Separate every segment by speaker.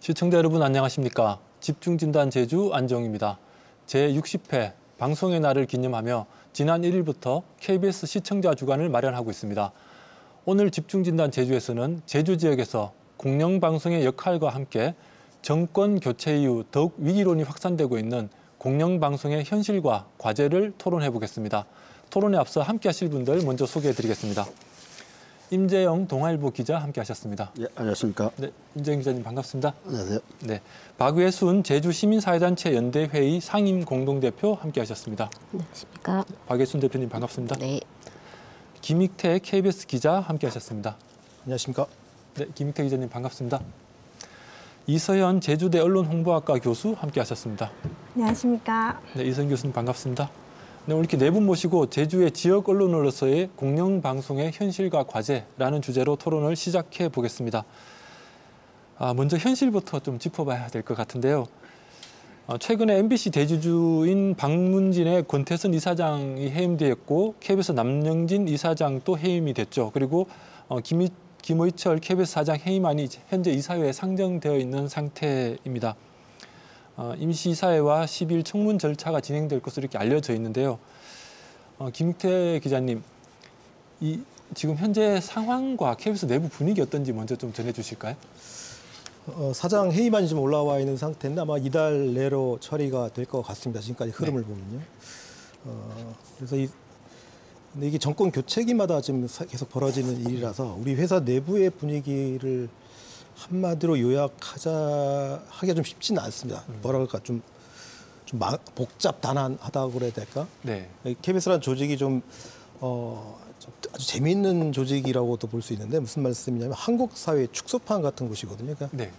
Speaker 1: 시청자 여러분 안녕하십니까? 집중진단 제주 안정입니다. 제60회 방송의 날을 기념하며 지난 1일부터 KBS 시청자 주간을 마련하고 있습니다. 오늘 집중진단 제주에서는 제주 지역에서 공영방송의 역할과 함께 정권 교체 이후 더욱 위기론이 확산되고 있는 공영방송의 현실과 과제를 토론해 보겠습니다. 토론에 앞서 함께 하실 분들 먼저 소개해 드리겠습니다. 임재영 동아일보 기자 함께 하셨습니다.
Speaker 2: 예, 안녕하십니까.
Speaker 1: 네, 임재영 기자님 반갑습니다.
Speaker 2: 안녕하세요.
Speaker 1: 네, 박외순 제주시민사회단체 연대회의 상임 공동대표 함께 하셨습니다.
Speaker 3: 안녕하십니까.
Speaker 1: 박외순 대표님 반갑습니다.
Speaker 3: 네.
Speaker 1: 김익태 KBS 기자 함께 하셨습니다.
Speaker 2: 안녕하십니까.
Speaker 1: 네, 김익태 기자님 반갑습니다. 이서현 제주대 언론홍보학과 교수 함께 하셨습니다.
Speaker 4: 안녕하십니까.
Speaker 1: 네, 이서현 교수님 반갑습니다. 네, 오늘 이렇게 네 분 모시고 제주의 지역 언론으로서의 공영방송의 현실과 과제라는 주제로 토론을 시작해 보겠습니다. 먼저 현실부터 좀 짚어봐야 될 것 같은데요. 최근에 MBC 대주주인 박문진의 권태선 이사장이 해임되었고 KBS 남영진 이사장도 해임이 됐죠. 그리고 김의철 KBS 사장 해임안이 현재 이사회에 상정되어 있는 상태입니다. 임시이사회와 10일 청문 절차가 진행될 것으로 이렇게 알려져 있는데요. 김익태 기자님, 지금 현재 상황과 KBS 내부 분위기 어떤지 먼저 좀 전해주실까요?
Speaker 2: 사장 회의만이 좀 올라와 있는 상태인데 아마 이달 내로 처리가 될 것 같습니다. 지금까지 흐름을 보면요. 그래서 근데 이게 정권 교체기마다 지금 계속 벌어지는 일이라서 우리 회사 내부의 분위기를 한마디로 하기가 좀 쉽지는 않습니다. 뭐라 그럴까 좀 복잡단안하다고 그래야 될까?
Speaker 1: 네.
Speaker 2: KBS라는 조직이 좀 아주 재미있는 조직이라고도 볼 수 있는데 무슨 말씀이냐면 한국 사회의 축소판 같은 곳이거든요. 그러니까
Speaker 1: 네.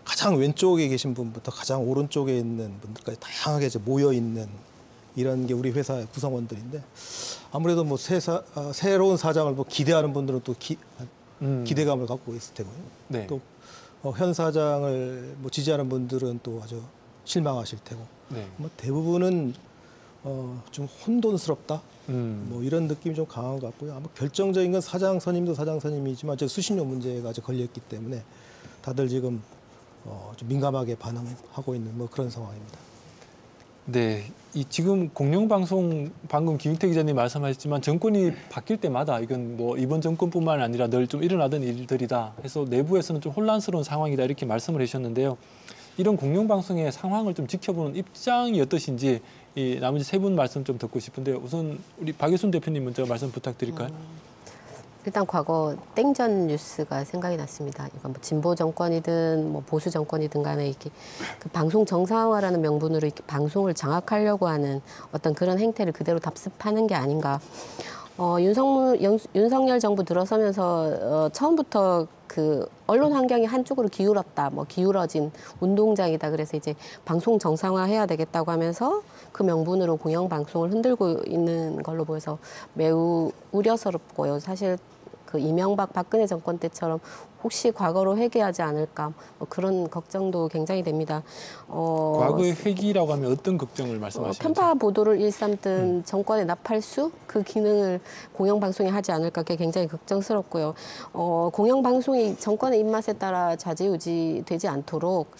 Speaker 2: 가장 왼쪽에 계신 분부터 가장 오른쪽에 있는 분들까지 다양하게 이제 모여 있는 이런 게 우리 회사의 구성원들인데 아무래도 뭐 새로운 사장을 뭐 기대하는 분들은 또 기대감을 갖고 있을 테고요.
Speaker 1: 네.
Speaker 2: 또 현 사장을 뭐 지지하는 분들은 또 아주 실망하실 테고.
Speaker 1: 네.
Speaker 2: 뭐 대부분은 좀 혼돈스럽다.
Speaker 1: 음.
Speaker 2: 뭐 이런 느낌이 좀 강한 것 같고요. 아마 결정적인 건 사장 선임도 사장 선임이지만 수신료 문제가 이제 걸렸기 때문에 다들 지금 좀 민감하게 반응하고 있는 뭐 그런 상황입니다.
Speaker 1: 네, 지금 공영방송 방금 김익태 기자님 말씀하셨지만 정권이 바뀔 때마다 이건 뭐 이번 정권뿐만 아니라 늘 좀 일어나던 일들이다 해서 내부에서는 좀 혼란스러운 상황이다 이렇게 말씀을 해주셨는데요. 이런 공영방송의 상황을 좀 지켜보는 입장이 어떠신지 나머지 세 분 말씀 좀 듣고 싶은데요. 우선 우리 박외순 대표님 먼저 말씀 부탁드릴까요?
Speaker 3: 일단 과거 땡전 뉴스가 생각이 났습니다. 이건 뭐 진보 정권이든 뭐 보수 정권이든 간에 이렇게 그 방송 정상화라는 명분으로 이렇게 방송을 장악하려고 하는 어떤 그런 행태를 그대로 답습하는 게 아닌가. 윤석열 정부 들어서면서 처음부터 그 언론 환경이 한쪽으로 기울었다, 뭐 기울어진 운동장이다. 그래서 이제 방송 정상화해야 되겠다고 하면서 그 명분으로 공영방송을 흔들고 있는 걸로 보여서 매우 우려스럽고요. 사실 그 이명박 박근혜 정권 때처럼 혹시 과거로 회귀하지 않을까 뭐 그런 걱정도 굉장히 됩니다.
Speaker 1: 과거의 회귀라고 하면 어떤 걱정을 말씀하시는지?
Speaker 3: 편파 보도를 일삼든 정권의 나팔수 그 기능을 공영방송이 하지 않을까 그게 굉장히 걱정스럽고요. 공영방송이 정권의 입맛에 따라 좌지우지 되지 않도록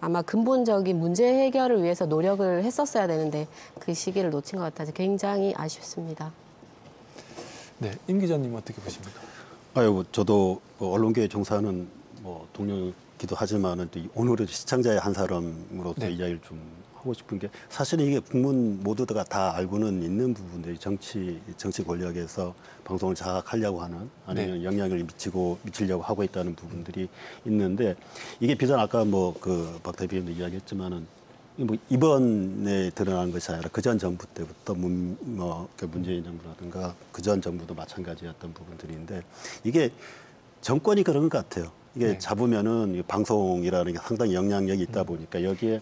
Speaker 3: 아마 근본적인 문제 해결을 위해서 노력을 했었어야 되는데 그 시기를 놓친 것 같아서 굉장히 아쉽습니다.
Speaker 1: 네, 임 기자님 어떻게 보십니까?
Speaker 2: 저도 언론계에 종사하는 뭐 동료이기도 하지만은 또 오늘은 시청자의 한 사람으로서
Speaker 1: 네.
Speaker 2: 이야기를 좀 하고 싶은 게 사실은 이게 국민 모두가 다 알고는 있는 부분들이 정치 권력에서 방송을 장악하려고 하는 아니면
Speaker 1: 네.
Speaker 2: 영향을 미치려고 하고 있다는 부분들이 있는데 이게 비단 아까 뭐 그 박 대표님도 이야기했지만은 뭐 이번에 드러난 것이 아니라 그전 정부 때부터 문재인 정부라든가 그전 정부도 마찬가지였던 부분들인데 이게 정권이 그런 것 같아요. 이게
Speaker 1: 네.
Speaker 2: 잡으면은 방송이라는 게 상당히 영향력이 있다 보니까 여기에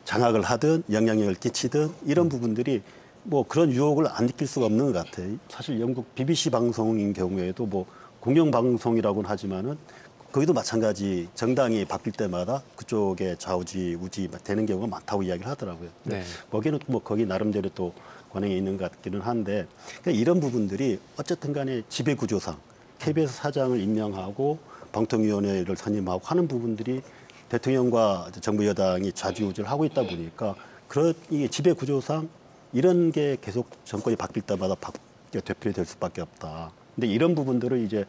Speaker 2: 장악을 하든 영향력을 끼치든 이런 부분들이 뭐 그런 유혹을 안 느낄 수가 없는 것 같아요. 사실 영국 BBC 방송인 경우에도 뭐 공영방송이라고는 하지만은 거기도 마찬가지 정당이 바뀔 때마다 그쪽에 좌우지 되는 경우가 많다고 이야기를 하더라고요.
Speaker 1: 네.
Speaker 2: 거기는 뭐 거기 나름대로 또 관행이 있는 것 같기는 한데 그러니까 이런 부분들이 어쨌든 간에 지배구조상 KBS 사장을 임명하고 방통위원회를 선임하고 하는 부분들이 대통령과 정부 여당이 좌지우지를 하고 있다 보니까 그런 이게 지배 구조상 이런 게 계속 정권이 바뀔 때마다 되풀이될 수밖에 없다. 근데 이런 부분들을 이제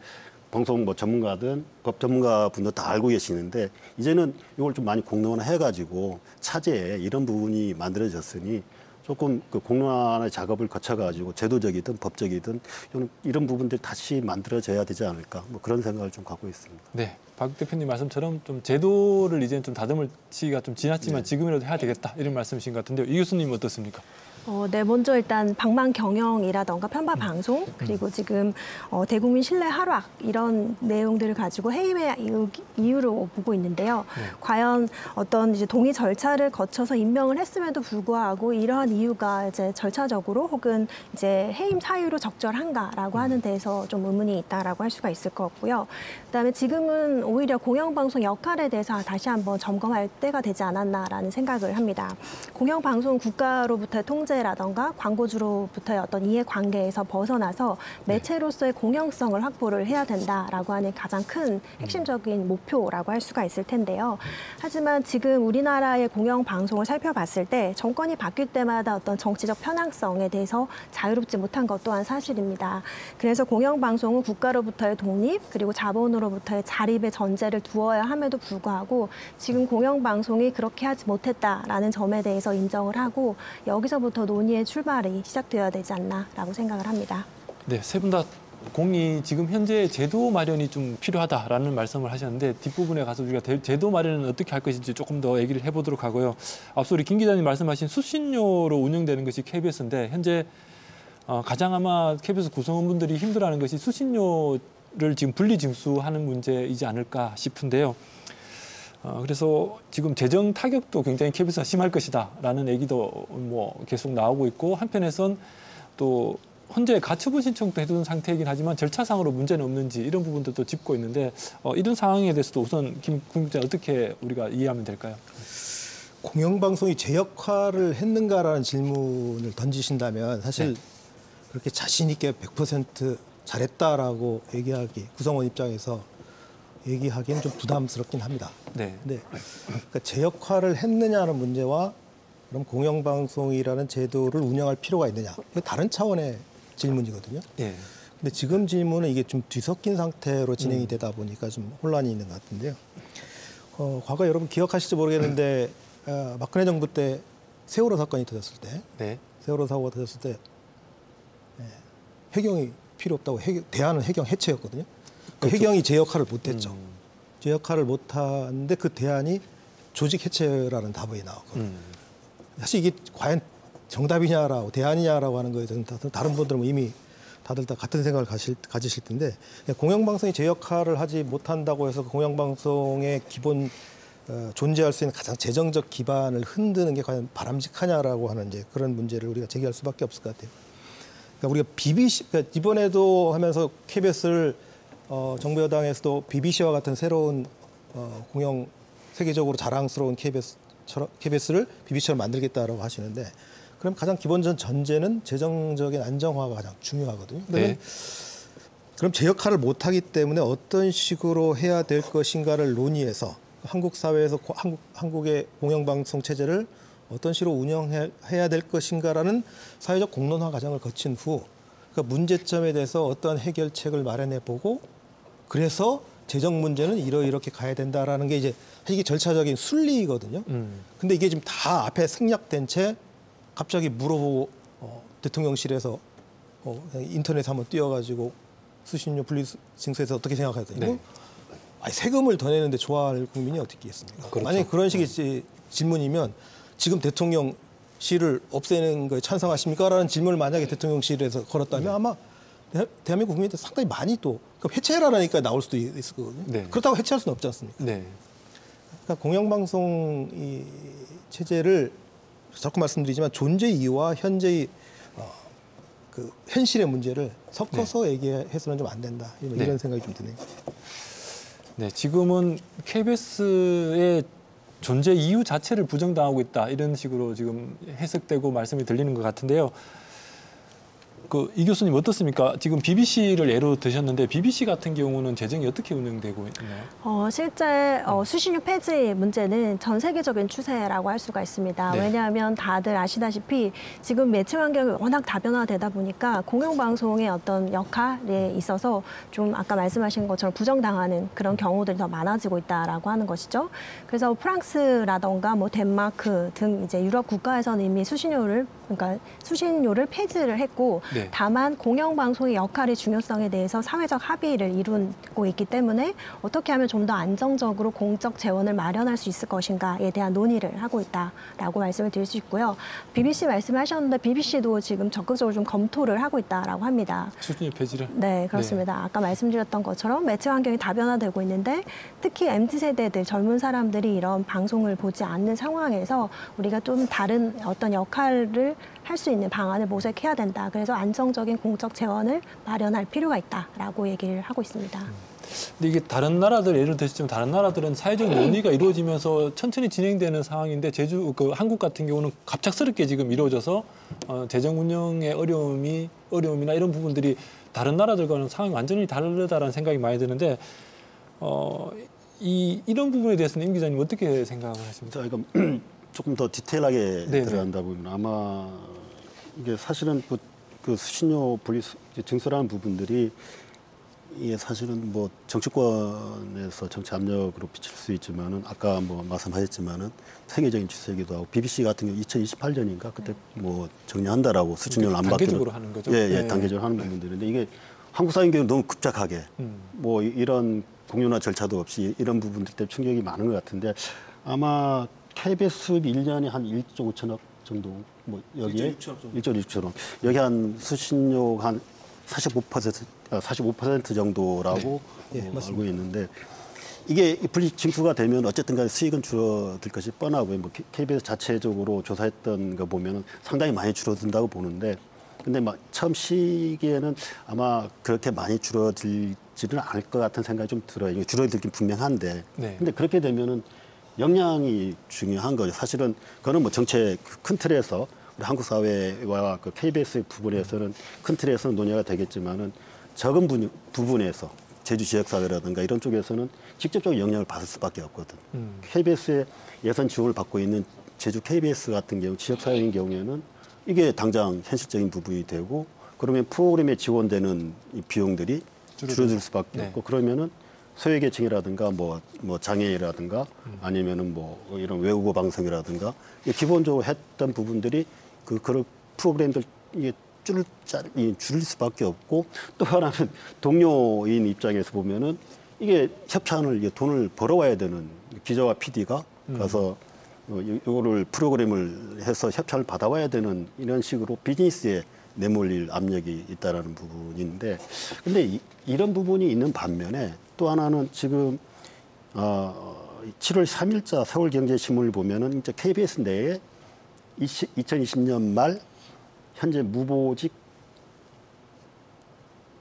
Speaker 2: 방송 뭐 전문가든 법 전문가 분도 다 알고 계시는데 이제는 이걸 좀 많이 공론화해가지고 차제에 이런 부분이 만들어졌으니 조금 그 공론화의 작업을 거쳐가지고 제도적이든 법적이든 이런 부분들 다시 만들어져야 되지 않을까 뭐 그런 생각을 좀 갖고 있습니다.
Speaker 1: 네, 박 대표님 말씀처럼 좀 제도를 이제는 좀 다듬을 시기가 좀 지났지만 지금이라도 해야 되겠다 이런 말씀이신 것 같은데요. 이 교수님 어떻습니까?
Speaker 4: 네, 먼저 일단 방망 경영이라던가 편파 방송 그리고 지금 대국민 신뢰 하락 이런 내용들을 가지고 해임의 이유로 보고 있는데요. 과연 어떤 이제 동의 절차를 거쳐서 임명을 했음에도 불구하고 이러한 이유가 이제 절차적으로 혹은 이제 해임 사유로 적절한가라고 하는 데에서 좀 의문이 있다라고 할 수가 있을 것 같고요. 그다음에 지금은 오히려 공영방송 역할에 대해서 다시 한번 점검할 때가 되지 않았나라는 생각을 합니다. 공영방송은 국가로부터의 통제라던가 광고주로부터의 어떤 이해관계에서 벗어나서 매체로서의 공영성을 확보를 해야 된다라고 하는 가장 큰 핵심적인 목표라고 할 수가 있을 텐데요. 하지만 지금 우리나라의 공영방송을 살펴봤을 때 정권이 바뀔 때마다 어떤 정치적 편향성에 대해서 자유롭지 못한 것 또한 사실입니다. 그래서 공영방송은 국가로부터의 독립 그리고 자본으로부터의 자립의 전제를 두어야 함에도 불구하고 지금 공영방송이 그렇게 하지 못했다라는 점에 대해서 인정을 하고 여기서부터 논의의 출발이 시작되어야 되지 않나라고 생각을 합니다.
Speaker 1: 네, 세 분 다 공이 지금 현재 제도 마련이 좀 필요하다라는 말씀을 하셨는데 뒷부분에 가서 우리가 제도 마련은 어떻게 할 것인지 조금 더 얘기를 해보도록 하고요. 앞서 우리 김 기자님 말씀하신 수신료로 운영되는 것이 KBS인데 현재 가장 아마 KBS 구성원분들이 힘들어하는 것이 수신료를 지금 분리징수하는 문제이지 않을까 싶은데요. 그래서 지금 재정 타격도 굉장히 KBS가 심할 것이다라는 얘기도 뭐 계속 나오고 있고 한편에선 또 현재 가처분 신청도 해둔 상태이긴 하지만 절차상으로 문제는 없는지 이런 부분들도 짚고 있는데 이런 상황에 대해서도 우선 김 기자 어떻게 우리가 이해하면 될까요?
Speaker 5: 공영방송이 제 역할을 했는가라는 질문을 던지신다면 사실 그렇게 자신 있게 100% 잘했다라고 얘기하기 구성원 입장에서 얘기하기는 좀 부담스럽긴 합니다.
Speaker 1: 네.
Speaker 5: 그러니까 제 역할을 했느냐는 문제와 그럼 공영방송이라는 제도를 운영할 필요가 있느냐 이거 다른 차원의 질문이거든요.
Speaker 1: 예.
Speaker 5: 근데 지금 질문은 이게 좀 뒤섞인 상태로 진행이 되다 보니까 좀 혼란이 있는 것 같은데요. 과거 여러분 기억하실지 모르겠는데 박근혜 정부 때 세월호 사건이 터졌을 때, 세월호 사고가 터졌을 때 해경이 필요 없다고 대안은 해경 해체였거든요. 그렇죠. 해경이 제 역할을 못했죠. 제 역할을 못하는데 그 대안이 조직 해체라는 답이 나왔거든요. 사실 이게 과연 정답이냐라고 대안이냐라고 하는 거에 대해서는 다른 분들은 이미 다들 다 같은 생각을 가지실 텐데 공영방송이 제 역할을 하지 못한다고 해서 공영방송의 기본 존재할 수 있는 가장 재정적 기반을 흔드는 게 과연 바람직하냐라고 하는 이제 그런 문제를 우리가 제기할 수밖에 없을 것 같아요. 그러니까 우리가 BBC 그러니까 이번에도 하면서 KBS를 정부 여당에서도 BBC와 같은 새로운 공영 세계적으로 자랑스러운 KBS를 BBC처럼 만들겠다라고 하시는데 그럼 가장 기본적 전제는 재정적인 안정화가 가장 중요하거든요. 그럼 제 역할을 못하기 때문에 어떤 식으로 해야 될 것인가를 논의해서 한국 사회에서 한국의 공영방송 체제를 어떤 식으로 운영해야 될 것인가라는 사회적 공론화 과정을 거친 후 그러니까 문제점에 대해서 어떤 해결책을 마련해보고 그래서 재정 문제는 이렇게 가야 된다라는 게 이제 이게 절차적인 순리거든요. 근데 이게 지금 다 앞에 생략된 채 갑자기 물어보고 대통령실에서 인터넷에 한번 띄워가지고 수신료 분리징수에서 어떻게 생각하더니 세금을 더 내는데 좋아할 국민이 어떻게 있겠습니까?
Speaker 1: 그렇죠.
Speaker 5: 만약에 그런 식의 질문이면 지금 대통령실을 없애는 거에 찬성하십니까? 라는 질문을 만약에 대통령실에서 걸었다면 아마 대한민국 국민들 상당히 많이 또 해체라니까 나올 수도 있을 거거든요. 그렇다고 해체할 수는 없지 않습니까? 그러니까 공영방송 이 체제를 자꾸 말씀드리지만 존재 이유와 현재의 그 현실의 문제를 섞어서 얘기해서는 좀 안 된다. 이런 생각이 좀 드네요.
Speaker 1: 네, 지금은 KBS의 존재 이유 자체를 부정당하고 있다. 이런 식으로 지금 해석되고 말씀이 들리는 것 같은데요. 이 교수님 어떻습니까? 지금 BBC를 예로 드셨는데 BBC 같은 경우는 재정이 어떻게 운영되고 있나요?
Speaker 4: 실제 수신료 폐지 문제는 전 세계적인 추세라고 할 수가 있습니다.
Speaker 1: 네.
Speaker 4: 왜냐하면 다들 아시다시피 지금 매체 환경이 워낙 다변화되다 보니까 공영방송의 어떤 역할에 있어서 좀 아까 말씀하신 것처럼 부정당하는 그런 경우들이 더 많아지고 있다라고 하는 것이죠. 그래서 프랑스라던가 뭐 덴마크 등 이제 유럽 국가에서는 이미 수신료를 폐지를 했고
Speaker 1: 네.
Speaker 4: 다만 공영방송의 역할의 중요성에 대해서 사회적 합의를 이루고 있기 때문에 어떻게 하면 좀 더 안정적으로 공적 재원을 마련할 수 있을 것인가에 대한 논의를 하고 있다라고 말씀을 드릴 수 있고요. BBC 말씀하셨는데 BBC도 지금 적극적으로 좀 검토를 하고 있다라고 합니다.
Speaker 1: 수신료 폐지를?
Speaker 4: 네, 그렇습니다. 네. 아까 말씀드렸던 것처럼 매체 환경이 다변화되고 있는데 특히 MZ세대들, 젊은 사람들이 이런 방송을 보지 않는 상황에서 우리가 좀 다른 어떤 역할을 할 수 있는 방안을 모색해야 된다. 그래서 안정적인 공적 재원을 마련할 필요가 있다라고 얘기를 하고 있습니다.
Speaker 1: 근데 이게 다른 나라들 예를 드시면 다른 나라들은 사회적 논의가 이루어지면서 천천히 진행되는 상황인데 한국 같은 경우는 갑작스럽게 지금 이루어져서 재정 운영의 어려움이나 이런 부분들이 다른 나라들과는 상황이 완전히 다르다라는 생각이 많이 드는데 이런 부분에 대해서는 임 기자님 어떻게 생각을 하십니까?
Speaker 2: 자, 이거 조금 더 디테일하게
Speaker 1: 네네.
Speaker 2: 들어간다 보면 아마 이게 사실은 그 수신료 분리 증서라는 부분들이 이게 사실은 뭐 정치권에서 정치 압력으로 비칠 수 있지만은 아까 뭐 말씀하셨지만은 세계적인 추세이기도 하고 BBC 같은 경우 2028년인가 그때 뭐 정리한다라고 수신료를 안 받기로
Speaker 1: 단계적으로 하는 거죠.
Speaker 2: 예,
Speaker 1: 네.
Speaker 2: 단계적으로 하는 부분들인데 이게 한국 사회인 경우 너무 급작하게 뭐 이런 공론화 절차도 없이 이런 부분들 때문에 충격이 많은 것 같은데 아마 KBS 수입이 1년에 한 1조 5천억 정도 뭐 여기에 1조 6천억 여기 한 수신료 한 45% 정도라고
Speaker 5: 네. 네,
Speaker 2: 알고 있는데 이게 분리 징수가 되면 어쨌든 간에 수익은 줄어들 것이 뻔하고요. 뭐 KBS 자체적으로 조사했던 거 보면은 상당히 많이 줄어든다고 보는데 근데 막 처음 시기에는 아마 그렇게 많이 줄어들지는 않을 것 같은 생각이 좀 들어요. 이게 줄어들긴 분명한데
Speaker 1: 네.
Speaker 2: 근데 그렇게 되면은 역량이 중요한 거죠. 사실은 그거는 뭐 정책 큰 틀에서 우리 한국 사회와 그 KBS 부분에서는 큰 틀에서는 논의가 되겠지만은 적은 부분에서 제주 지역사회라든가 이런 쪽에서는 직접적으로 영향을 받을 수밖에 없거든. KBS의 예산 지원을 받고 있는 제주 KBS 같은 경우 지역사회인 경우에는 이게 당장 현실적인 부분이 되고 그러면 프로그램에 지원되는 이 비용들이 줄어들 수밖에 없고 그러면은 소외계층이라든가 뭐 장애인이라든가 아니면은 뭐 이런 외국어 방송이라든가 기본적으로 했던 부분들이 그런 프로그램들 이게 줄일 수밖에 없고 또 하나는 동료인 입장에서 보면은 이게 협찬을 돈을 벌어와야 되는 기자와 PD가 가서 이거를 프로그램을 해서 협찬을 받아와야 되는 이런 식으로 비즈니스에 내몰릴 압력이 있다라는 부분인데 근데 이런 부분이 있는 반면에 또 하나는 지금 7월 3일자 서울경제신문을 보면은 이제 KBS 내에 2020년 말 현재 무보직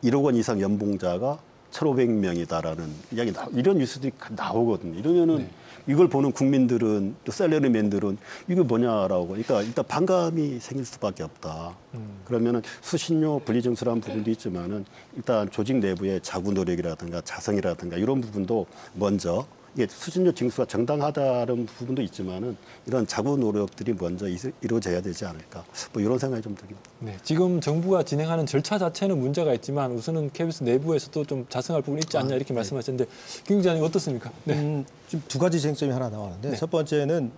Speaker 2: 1억 원 이상 연봉자가 1,500명이다라는 이야기 이런 뉴스들이 나오거든요. 이러면은 이걸 보는 국민들은 또 셀러리맨들은 이게 뭐냐라고 그러니까 일단 반감이 생길 수밖에 없다. 그러면은 수신료 분리증수라는 부분도 있지만은 일단 조직 내부의 자구 노력이라든가 자성이라든가 이런 부분도 먼저 이게 수신료 징수가 정당하다는 부분도 있지만은 이런 자구 노력들이 먼저 이루어져야 되지 않을까. 뭐 이런 생각이 좀 듭니다.
Speaker 1: 네, 지금 정부가 진행하는 절차 자체는 문제가 있지만 우선은 KBS 내부에서도 좀 자성할 부분이 있지 않냐 이렇게 말씀하셨는데 김 기자님 어떻습니까? 네.
Speaker 5: 지금 두 가지 쟁점이 하나 나왔는데
Speaker 1: 네.
Speaker 5: 첫 번째는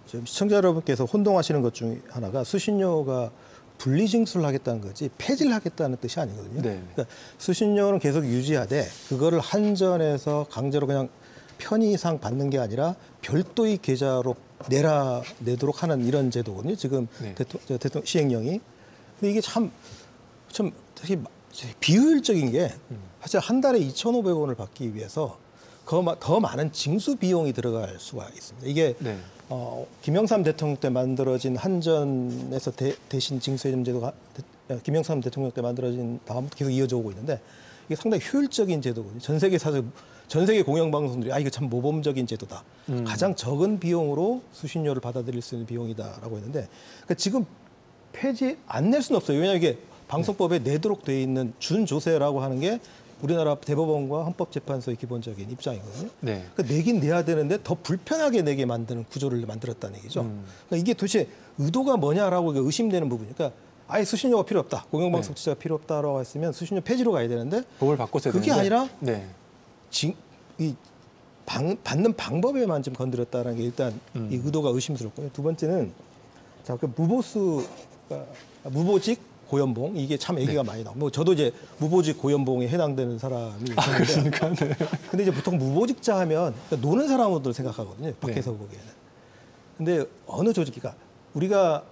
Speaker 5: 지금 시청자 여러분께서 혼동하시는 것 중에 하나가 수신료가 분리징수를 하겠다는 거지 폐지를 하겠다는 뜻이 아니거든요.
Speaker 1: 네.
Speaker 5: 그러니까 수신료는 계속 유지하되 그거를 한전에서 강제로 그냥 편의상 받는 게 아니라 별도의 계좌로 내도록 하는 이런 제도거든요. 지금
Speaker 1: 네.
Speaker 5: 대통령 시행령이. 근데 이게 참 되게 비효율적인 게 사실 한 달에 2,500원을 받기 위해서 더 많은 징수 비용이 들어갈 수가 있습니다. 이게
Speaker 1: 네.
Speaker 5: 김영삼 대통령 때 만들어진 한전에서 대신 징수해준 제도가 김영삼 대통령 때 만들어진 다음부터 계속 이어져 오고 있는데 이게 상당히 효율적인 제도거든요. 전 세계 공영방송들이 이거 참 모범적인 제도다. 가장 적은 비용으로 수신료를 받아들일 수 있는 비용이다라고 했는데 그러니까 지금 폐지 안 낼 수는 없어요. 왜냐하면 이게 방송법에 내도록 돼 있는 준조세라고 하는 게 우리나라 대법원과 헌법재판소의 기본적인 입장이거든요.
Speaker 1: 네.
Speaker 5: 그러니까 내긴 내야 되는데 더 불편하게 내게 만드는 구조를 만들었다는 얘기죠. 그러니까 이게 도대체 의도가 뭐냐라고 의심되는 부분이니까 아예 수신료가 필요 없다. 공영방송 취재가 필요 없다라고 했으면 수신료 폐지로 가야 되는데
Speaker 1: 법을 바꿨어야
Speaker 5: 그게
Speaker 1: 되는데.
Speaker 5: 아니라
Speaker 1: 네.
Speaker 5: 받는 방법에만 좀 건드렸다는 게 일단 이 의도가 의심스럽고요. 두 번째는 자, 그 무보직 고연봉 이게 참 얘기가 많이 나오고 뭐 저도 이제 무보직 고연봉에 해당되는 사람이 있는데
Speaker 1: 네.
Speaker 5: 근데 이제 보통 무보직자 하면 노는 사람으로 생각하거든요. 밖에서 보기에는. 근데 어느 조직이가 우리가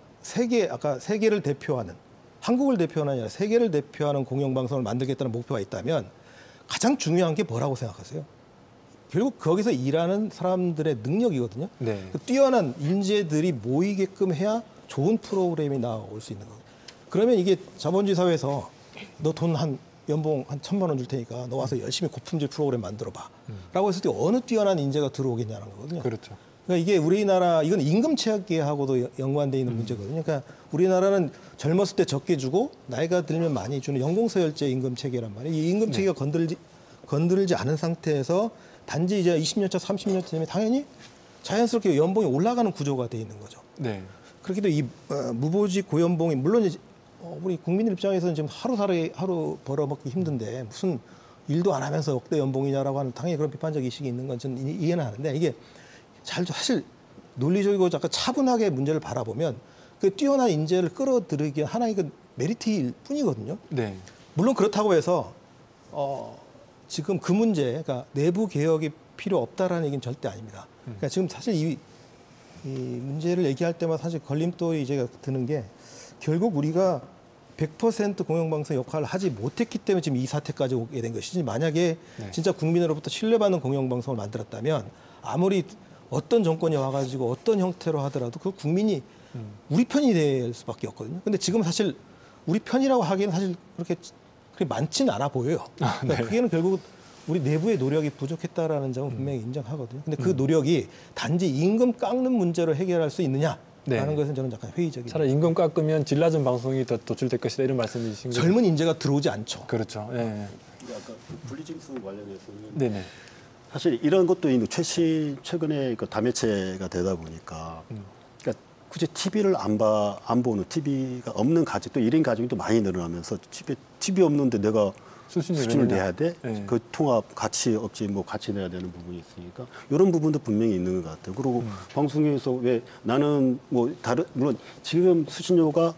Speaker 5: 아까 세계를 대표하는 한국을 대표하는 아니라 세계를 대표하는 공영방송을 만들겠다는 목표가 있다면 가장 중요한 게 뭐라고 생각하세요? 결국 거기서 일하는 사람들의 능력이거든요.
Speaker 1: 네.
Speaker 5: 뛰어난 인재들이 모이게끔 해야 좋은 프로그램이 나올 수 있는 거예요. 그러면 이게 자본주의 사회에서 너 돈 연봉 한 1,000만 원 줄 테니까 너 와서 열심히 고품질 프로그램 만들어봐. 라고 했을 때 어느 뛰어난 인재가 들어오겠냐는 거거든요.
Speaker 1: 그렇죠.
Speaker 5: 그러니까 이게 우리나라 이건 임금 체계하고도 연관돼 있는 문제거든요. 그러니까 우리나라는 젊었을 때 적게 주고 나이가 들면 많이 주는 연공서열제 임금 체계란 말이에요. 이 임금 체계가 건드리지 않은 상태에서 단지 이제 20년 차, 30년 차 되면 당연히 자연스럽게 연봉이 올라가는 구조가 돼 있는 거죠.
Speaker 1: 네.
Speaker 5: 그렇기도 이 무보직 고연봉이 물론 이제 우리 국민들 입장에서는 지금 하루 벌어먹기 힘든데 무슨 일도 안 하면서 역대 연봉이냐라고 하는 당연히 그런 비판적 의식이 있는 건 저는 이해는 하는데 이게 사실 논리적이고 약간 차분하게 문제를 바라보면 그 뛰어난 인재를 끌어들이기 하나의 그 메리트일 뿐이거든요.
Speaker 1: 네.
Speaker 5: 물론 그렇다고 해서 지금 그 문제, 그러니까 내부 개혁이 필요 없다라는 얘기는 절대 아닙니다. 그러니까 지금 사실 이 문제를 얘기할 때마다 사실 걸림돌이 제가 드는 게 결국 우리가 100% 공영방송 역할을 하지 못했기 때문에 지금 이 사태까지 오게 된 것이지 만약에 진짜 국민으로부터 신뢰받는 공영방송을 만들었다면 아무리 어떤 정권이 와가지고 어떤 형태로 하더라도 그 국민이 우리 편이 될 수밖에 없거든요. 근데 지금 사실 우리 편이라고 하기에는 사실 그렇게 많지는 않아 보여요. 그러니까 그게는 결국 우리 내부의 노력이 부족했다라는 점은 분명히 인정하거든요. 근데 그 노력이 단지 임금 깎는 문제로 해결할 수 있느냐라는 것은 저는 약간 회의적이에요.
Speaker 1: 차라리 임금 깎으면 질 낮은 방송이 더 도출될 것이다 이런 말씀이신 거죠?
Speaker 5: 젊은 인재가 들어오지 않죠.
Speaker 1: 그렇죠. 예.
Speaker 2: 근데 아까 분리징수 관련해서는
Speaker 1: 네네.
Speaker 2: 사실 이런 것도 있는 최근에 그 다매체가 되다 보니까 그러니까 굳이 TV를 안 보는 TV가 없는 가족 또 1인 가족이 또 많이 늘어나면서 TV 없는데 내가 수준을 내야 돼?
Speaker 1: 네.
Speaker 2: 그 통합 가치 없지 뭐 같이 내야 되는 부분이 있으니까 이런 부분도 분명히 있는 것 같아요. 그리고 방송에서 왜 나는 뭐 물론 지금 수신료가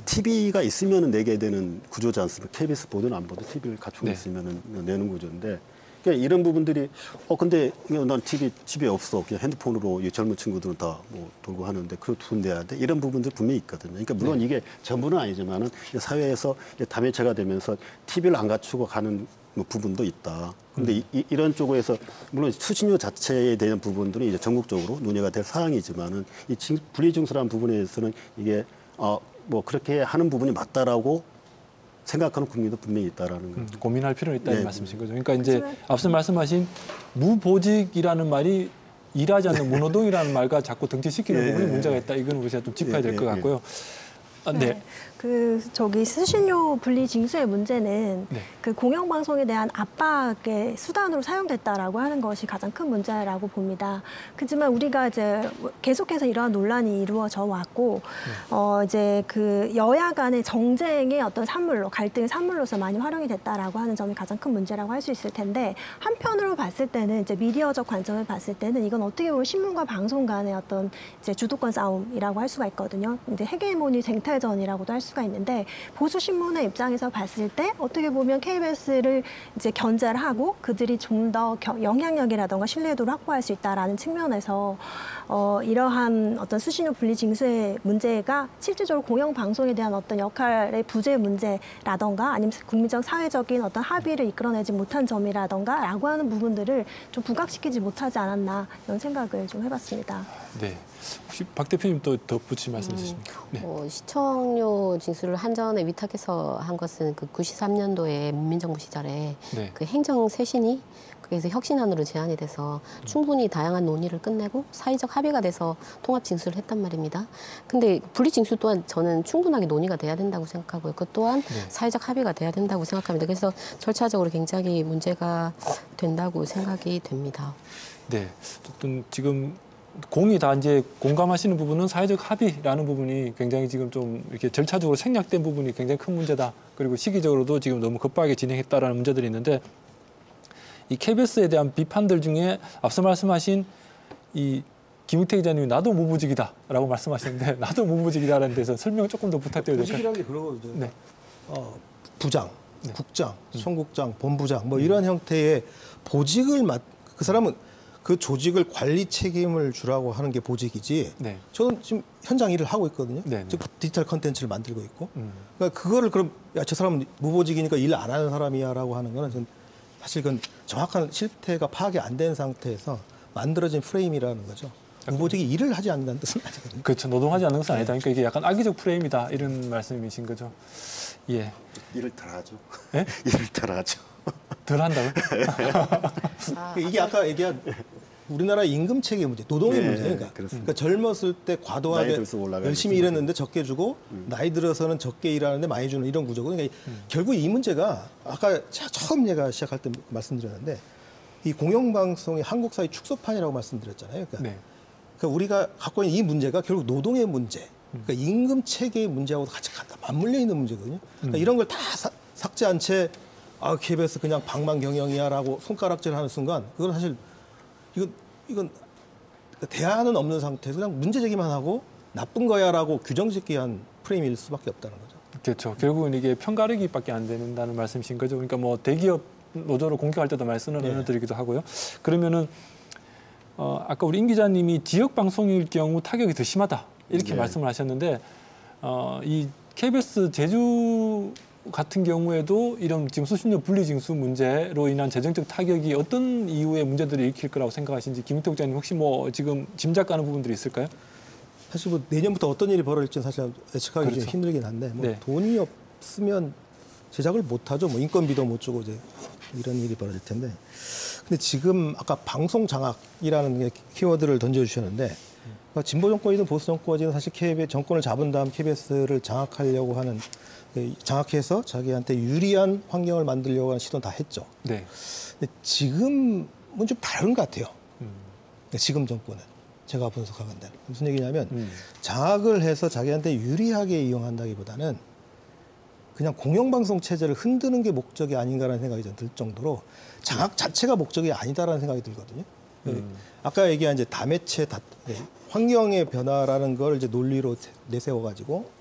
Speaker 2: TV가 있으면 내게 되는 구조지 않습니까? KBS 보든 안 보든 TV를 갖추고 있으면 내는 구조인데 그러니까 이런 부분들이 근데 난 집에 없어. 그냥 핸드폰으로 이 젊은 친구들은 다 뭐 돌고 하는데 그 돈 내야 돼. 이런 부분들이 분명히 있거든요. 그러니까 물론 이게 전부는 아니지만은 사회에서 다매체가 되면서 TV를 안 갖추고 가는 부분도 있다. 근데 이런 쪽에서 물론 수신료 자체에 대한 부분들은 이제 전국적으로 논의가 될 사항이지만은 이 분리징수라는 부분에서는 이게 뭐 그렇게 하는 부분이 맞다라고 생각하는 국민도 분명히 있다라는 거.
Speaker 1: 고민할 필요는 있다는 말씀이신 거죠. 그러니까 이제 앞서 말씀하신 무보직이라는 말이 일하지 않는 무노동이라는 말과 자꾸 등치시키는 부분이 문제가 있다. 이건 우리가 좀 짚어야 될 것 같고요. 네.
Speaker 4: 수신료 분리 징수의 문제는 그 공영방송에 대한 압박의 수단으로 사용됐다라고 하는 것이 가장 큰 문제라고 봅니다. 그렇지만 우리가 이제 계속해서 이러한 논란이 이루어져 왔고, 이제 그 여야 간의 정쟁의 어떤 산물로, 갈등의 산물로서 많이 활용이 됐다라고 하는 점이 가장 큰 문제라고 할 수 있을 텐데, 한편으로 봤을 때는 이제 미디어적 관점을 봤을 때는 이건 어떻게 보면 신문과 방송 간의 어떤 이제 주도권 싸움이라고 할 수가 있거든요. 이제 헤게모니 쟁탈전이라고도 할 수가 있는데 보수 신문의 입장에서 봤을 때 어떻게 보면 KBS를 이제 견제를 하고 그들이 좀 더 영향력이라든가 신뢰도를 확보할 수 있다라는 측면에서 이러한 어떤 수신료 분리 징수의 문제가 실질적으로 공영 방송에 대한 어떤 역할의 부재 문제라든가 아니면 국민적 사회적인 어떤 합의를 이끌어내지 못한 점이라든가라고 하는 부분들을 좀 부각시키지 못하지 않았나 이런 생각을 좀 해봤습니다.
Speaker 1: 네. 혹시 박 대표님 또 덧붙일 말씀 있으십니까? 네.
Speaker 3: 시청료 징수를 한전에 위탁해서 한 것은 그 93년도에 문민정부 시절에
Speaker 1: 네.
Speaker 3: 그 행정 쇄신이 그래서 혁신안으로 제안이 돼서 충분히 다양한 논의를 끝내고 사회적 합의가 돼서 통합 징수를 했단 말입니다. 근데 분리 징수 또한 저는 충분하게 논의가 돼야 된다고 생각하고요. 그것 또한
Speaker 1: 네.
Speaker 3: 사회적 합의가 돼야 된다고 생각합니다. 그래서 절차적으로 굉장히 문제가 된다고 생각이 됩니다.
Speaker 1: 네. 어쨌든 지금 공이 다 이제 공감하시는 부분은 사회적 합의라는 부분이 굉장히 지금 좀 이렇게 절차적으로 생략된 부분이 굉장히 큰 문제다. 그리고 시기적으로도 지금 너무 급하게 진행했다라는 문제들이 있는데 이 KBS에 대한 비판들 중에 앞서 말씀하신 이 김우태 기자님이 나도 무보직이다라고 말씀하셨는데 나도 무보직이다라는 데서 설명 조금 더 부탁드려도 될까요?
Speaker 5: 보직이라는 게 그러고 이제
Speaker 1: 네.
Speaker 5: 부장,
Speaker 1: 네.
Speaker 5: 국장, 총국장, 본부장 뭐 이런 형태의 보직을 그 사람은 그 조직을 관리 책임을 주라고 하는 게 보직이지.
Speaker 1: 네.
Speaker 5: 저는 지금 현장 일을 하고 있거든요.
Speaker 1: 네, 네.
Speaker 5: 즉 디지털 컨텐츠를 만들고 있고. 그러니까 그거를 그럼 야, 저 사람은 무보직이니까 일 안 하는 사람이야라고 하는 거는 전 사실 그건 정확한 실태가 파악이 안 된 상태에서 만들어진 프레임이라는 거죠. 무보직이 일을 하지 않는다는 뜻은 아니거든요.
Speaker 1: 그렇죠. 노동하지 않는 것은 아니다. 그러니까 이게 약간 악의적 프레임이다 이런 말씀이신 거죠. 예.
Speaker 2: 일을 덜 하죠.
Speaker 1: 예?
Speaker 2: 일을 덜 하죠.
Speaker 1: 덜 한다고요?
Speaker 5: 이게 아까 얘기한 우리나라 임금 체계 문제, 노동의
Speaker 2: 네,
Speaker 5: 문제니까.
Speaker 2: 그렇습니다.
Speaker 5: 그러니까 젊었을 때
Speaker 2: 나이
Speaker 5: 과도하게
Speaker 2: 들수록 올라가는
Speaker 5: 열심히
Speaker 2: 거죠.
Speaker 5: 일했는데 적게 주고 나이 들어서는 적게 일하는데 많이 주는 이런 구조거든요. 그러니까 결국 이 문제가 아까 처음 제가 시작할 때 말씀드렸는데 이 공영방송이 한국 사회 축소판이라고 말씀드렸잖아요. 그러니까,
Speaker 1: 네.
Speaker 5: 그러니까 우리가 갖고 있는 이 문제가 결국 노동의 문제, 그러니까 임금 체계의 문제하고도 같이 맞물려 있는 문제거든요. 그러니까 이런 걸 다 삭제한 채 KBS 그냥 방만 경영이야라고 손가락질하는 순간 그건 사실 이건 대안은 없는 상태에서 그냥 문제 제기만 하고 나쁜 거야라고 규정짓기한 프레임일 수밖에 없다는 거죠.
Speaker 1: 그렇죠. 결국은 이게 편가르기밖에 안 된다는 말씀이신 거죠. 그러니까 뭐 대기업 노조를 공격할 때도 말씀을 드리기도 하고요. 그러면은 아까 우리 임 기자님이 지역 방송일 경우 타격이 더 심하다 이렇게 말씀을 하셨는데 이 KBS 제주 같은 경우에도 이런 지금 수신료 분리징수 문제로 인한 재정적 타격이 어떤 이유의 문제들을 일으킬 거라고 생각하시는지 김우태 국장님 혹시 뭐 지금 짐작 가는 부분들이 있을까요?
Speaker 5: 사실 뭐 내년부터 어떤 일이 벌어질지는 사실 예측하기
Speaker 1: 그렇죠.
Speaker 5: 좀 힘들긴 한데 뭐
Speaker 1: 네.
Speaker 5: 돈이 없으면 제작을 못 하죠. 뭐 인건비도 못 주고 이제 이런 일이 벌어질 텐데. 근데 지금 아까 방송 장악이라는 키워드를 던져주셨는데 그러니까 진보 정권이든 보수 정권이든 사실 KBS 정권을 잡은 다음 KBS를 장악하려고 하는 장악해서 자기한테 유리한 환경을 만들려고 하는 시도는 다 했죠.
Speaker 1: 네.
Speaker 5: 근데 지금은 좀 다른 것 같아요. 지금 정권은. 제가 분석하건대 무슨 얘기냐면 장악을 해서 자기한테 유리하게 이용한다기보다는 그냥 공영방송 체제를 흔드는 게 목적이 아닌가라는 생각이 좀 들 정도로 장악 자체가 목적이 아니다라는 생각이 들거든요. 아까 얘기한 이제 다매체 환경의 변화라는 걸 이제 논리로 내세워가지고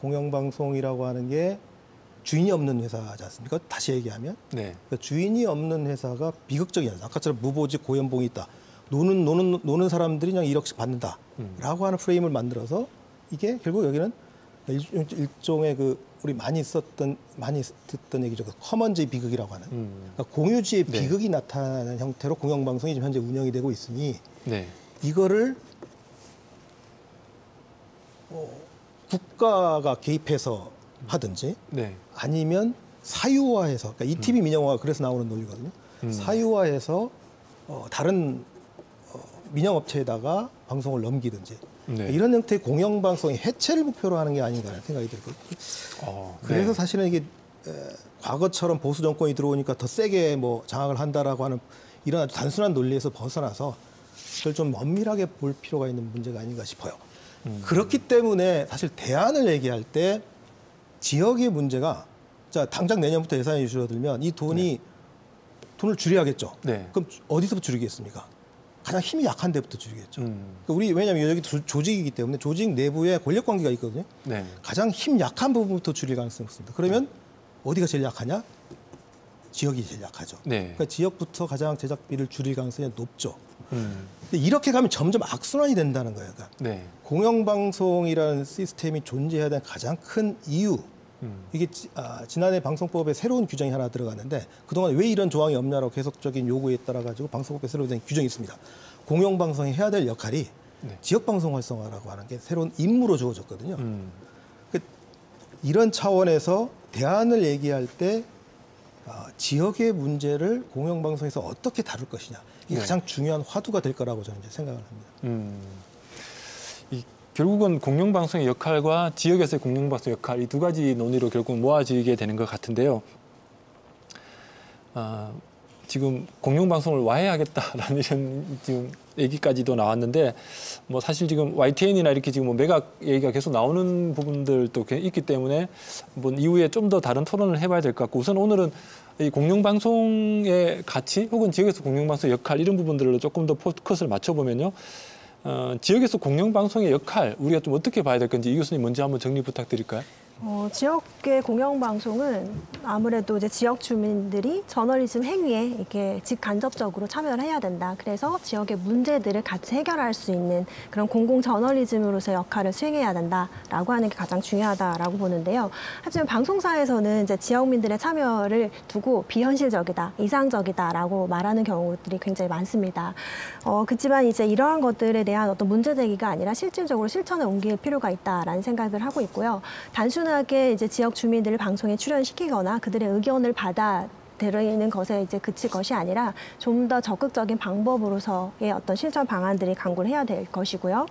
Speaker 5: 공영방송이라고 하는 게 주인이 없는 회사지 않습니까? 다시 얘기하면
Speaker 1: 네.
Speaker 5: 그러니까 주인이 없는 회사가 비극적이야. 아까처럼 무보직 고연봉이 있다. 노는 사람들이 그냥 1억씩 받는다라고 하는 프레임을 만들어서 이게 결국 여기는 일종의 우리 많이 듣던 얘기죠. 커먼즈의 비극이라고 하는 그러니까 공유지의
Speaker 1: 네.
Speaker 5: 비극이 나타나는 형태로 공영방송이 지금 현재 운영이 되고 있으니
Speaker 1: 네.
Speaker 5: 이거를 국가가 개입해서 하든지
Speaker 1: 네.
Speaker 5: 아니면 사유화해서 그러니까 ETV 민영화가 그래서 나오는 논리거든요. 사유화해서 다른 민영업체에다가 방송을 넘기든지
Speaker 1: 네.
Speaker 5: 이런 형태의 공영방송의 해체를 목표로 하는 게 아닌가라는 생각이 들거든요. 그래서
Speaker 1: 네.
Speaker 5: 사실은 이게 과거처럼 보수 정권이 들어오니까 더 세게 뭐 장악을 한다라고 하는 이런 아주 단순한 논리에서 벗어나서 그걸 좀 엄밀하게 볼 필요가 있는 문제가 아닌가 싶어요. 그렇기 때문에 사실 대안을 얘기할 때 지역의 문제가 자 당장 내년부터 예산이 줄어들면 이 돈을 줄여야겠죠.
Speaker 1: 네.
Speaker 5: 그럼 어디서부터 줄이겠습니까? 가장 힘이 약한 데부터 줄이겠죠. 우리 왜냐하면 여기 조직이기 때문에 조직 내부에 권력 관계가 있거든요.
Speaker 1: 네. 가장
Speaker 5: 가장 힘 약한 부분부터 줄일 가능성이 있습니다. 그러면 어디가 제일 약하냐? 지역이 제일 약하죠.
Speaker 1: 네.
Speaker 5: 그러니까 지역부터 가장 제작비를 줄일 가능성이 높죠.
Speaker 1: 음.
Speaker 5: 근데 이렇게 가면 점점 악순환이 된다는 거예요. 그러니까
Speaker 1: 네.
Speaker 5: 공영방송이라는 시스템이 존재해야 되는 가장 큰 이유, 이게 지난해 방송법에 새로운 규정이 하나 들어갔는데 그동안 왜 이런 조항이 없냐라고 계속적인 요구에 따라 가지고 방송법에 새로운 규정이 있습니다. 공영방송이 해야 될 역할이
Speaker 1: 네.
Speaker 5: 지역방송 활성화라고 하는 게 새로운 임무로 주어졌거든요. 이런 차원에서 대안을 얘기할 때 지역의 문제를 공영방송에서 어떻게 다룰 것이냐 이게
Speaker 1: 네.
Speaker 5: 가장 중요한 화두가 될 거라고 저는 이제 생각을 합니다.
Speaker 1: 결국은 공영방송의 역할과 지역에서의 공영방송 역할 이 두 가지 논의로 결국 모아지게 되는 것 같은데요. 지금 공영방송을 와해하겠다라는 이런 지금 얘기까지도 나왔는데 뭐 사실 지금 YTN이나 이렇게 지금 뭐 매각 얘기가 계속 나오는 부분들도 있기 때문에 뭐 이후에 좀 더 다른 토론을 해봐야 될 것 같고 우선 오늘은 이 공영방송의 가치 혹은 지역에서 공영방송 역할 이런 부분들로 조금 더 포커스를 맞춰보면요. 지역에서 공영방송의 역할 우리가 좀 어떻게 봐야 될 건지 이 교수님 먼저 한번 정리 부탁드릴까요?
Speaker 4: 지역의 공영방송은 아무래도 이제 지역 주민들이 저널리즘 행위에 이렇게 직간접적으로 참여를 해야 된다. 그래서 지역의 문제들을 같이 해결할 수 있는 그런 공공 저널리즘으로서의 역할을 수행해야 된다라고 하는 게 가장 중요하다라고 보는데요. 하지만 방송사에서는 이제 지역민들의 참여를 두고 비현실적이다, 이상적이다라고 말하는 경우들이 굉장히 많습니다. 그렇지만 이제 이러한 것들에 대한 어떤 문제 제기가 아니라 실질적으로 실천에 옮길 필요가 있다라는 생각을 하고 있고요. 단순하게 이제 지역 주민들을 방송에 출연시키거나 그들의 의견을 받아들이는 것에 이제 그칠 것이 아니라 좀 더 적극적인 방법으로서의 어떤 실천 방안들이 강구를 해야 될 것이고요.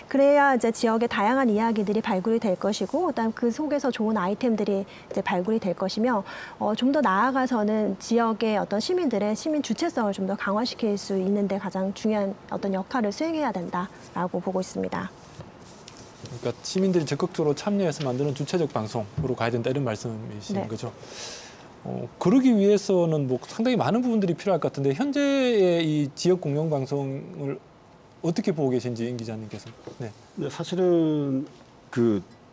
Speaker 4: 그래야 이제 지역의 다양한 이야기들이 발굴이 될 것이고, 그다음 그 속에서 좋은 아이템들이 이제 발굴이 될 것이며, 좀 더 나아가서는 지역의 어떤 시민들의 시민 주체성을 좀 더 강화시킬 수 있는데 가장 중요한 어떤 역할을 수행해야 된다라고 보고 있습니다.
Speaker 1: 그러니까 시민들이 적극적으로 참여해서 만드는 주체적 방송으로 가야 된다 이런 말씀이신
Speaker 4: 네.
Speaker 1: 거죠. 그러기 위해서는 뭐 상당히 많은 부분들이 필요할 것 같은데 현재의 이 지역 공영 방송을 어떻게 보고 계신지 임 기자님께서. 네.
Speaker 2: 근데 사실은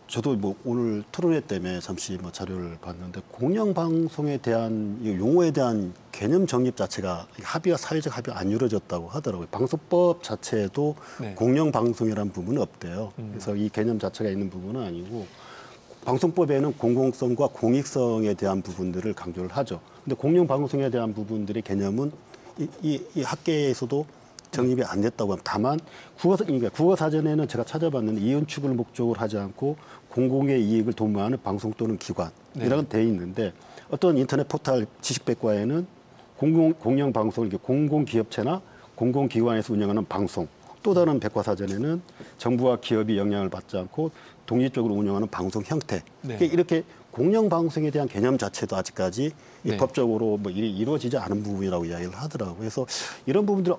Speaker 2: 저도 뭐 오늘 토론회 때문에 잠시 뭐 자료를 봤는데 공영 방송에 대한 이 용어에 대한 개념 정립 자체가 사회적 합의가 안 이루어졌다고 하더라고요. 방송법 자체에도
Speaker 1: 네.
Speaker 2: 공영 방송이라는 부분은 없대요. 그래서 이 개념 자체가 있는 부분은 아니고 방송법에는 공공성과 공익성에 대한 부분들을 강조를 하죠. 근데 공영 방송에 대한 부분들의 개념은 이 학계에서도 정립이 안 됐다고 합니다. 다만 국어사전에는 제가 찾아봤는데 이윤축을 목적으로 하지 않고 공공의 이익을 도모하는 방송 또는 기관 이라고 돼 있는데 어떤 인터넷 포털 지식백과에는 공영 방송을 공공기업체나 공공기관에서 운영하는 방송, 또 다른 백과사전에는 정부와 기업이 영향을 받지 않고 독립적으로 운영하는 방송 형태.
Speaker 1: 네.
Speaker 2: 이렇게 공영 방송에 대한 개념 자체도 아직까지
Speaker 1: 네.
Speaker 2: 법적으로 뭐 이루어지지 않은 부분이라고 이야기를 하더라고요. 그래서 이런 부분들은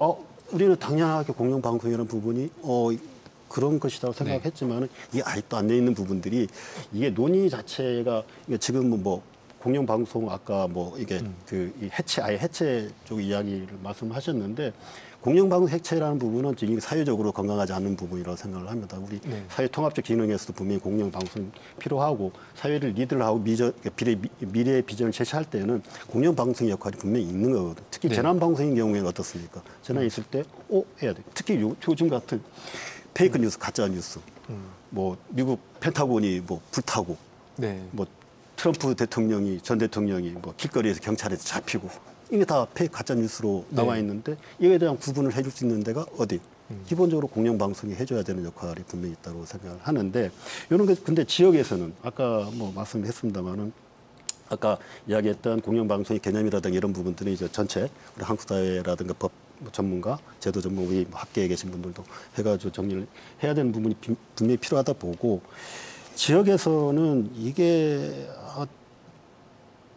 Speaker 2: 우리는 당연하게 공영 방송이라는 부분이 그런 것이라고 생각했지만은 이게 아직도 안 돼 있는 부분들이 이게 논의 자체가 지금 뭐 공영 방송 아까 뭐 이게 아예 해체 쪽 이야기를 말씀하셨는데 공영 방송 해체라는 부분은 지금 사회적으로 건강하지 않는 부분이라고 생각을 합니다. 우리 사회 통합적 기능에서도 분명히 공영 방송이 필요하고 사회를 리드를 하고 미래의 비전을 제시할 때는 공영 방송의 역할이 분명히 있는 거거든요. 특히 재난 방송인 경우에는 어떻습니까? 재난이 있을 때 해야 돼. 특히 요즘 같은 페이크 뉴스, 가짜 뉴스, 뭐 미국 펜타곤이 뭐 불타고,
Speaker 1: 네.
Speaker 2: 뭐 트럼프 전 대통령이 뭐 길거리에서 경찰에서 잡히고 이게 다 페이크 가짜 뉴스로 나와 있는데 이에 대한 구분을 해줄 수 있는 데가 어디? 기본적으로 공영 방송이 해줘야 되는 역할이 분명히 있다고 생각을 하는데 이런 게 근데 지역에서는 아까 뭐 말씀했습니다만은 아까 이야기했던 공영 방송의 개념이라든가 이런 부분들은 이제 전체 우리 한국 사회라든가 법 전문가, 제도 전문 우리 학계에 계신 분들도 해가지고 정리를 해야 되는 부분이 분명히 필요하다 보고 지역에서는 이게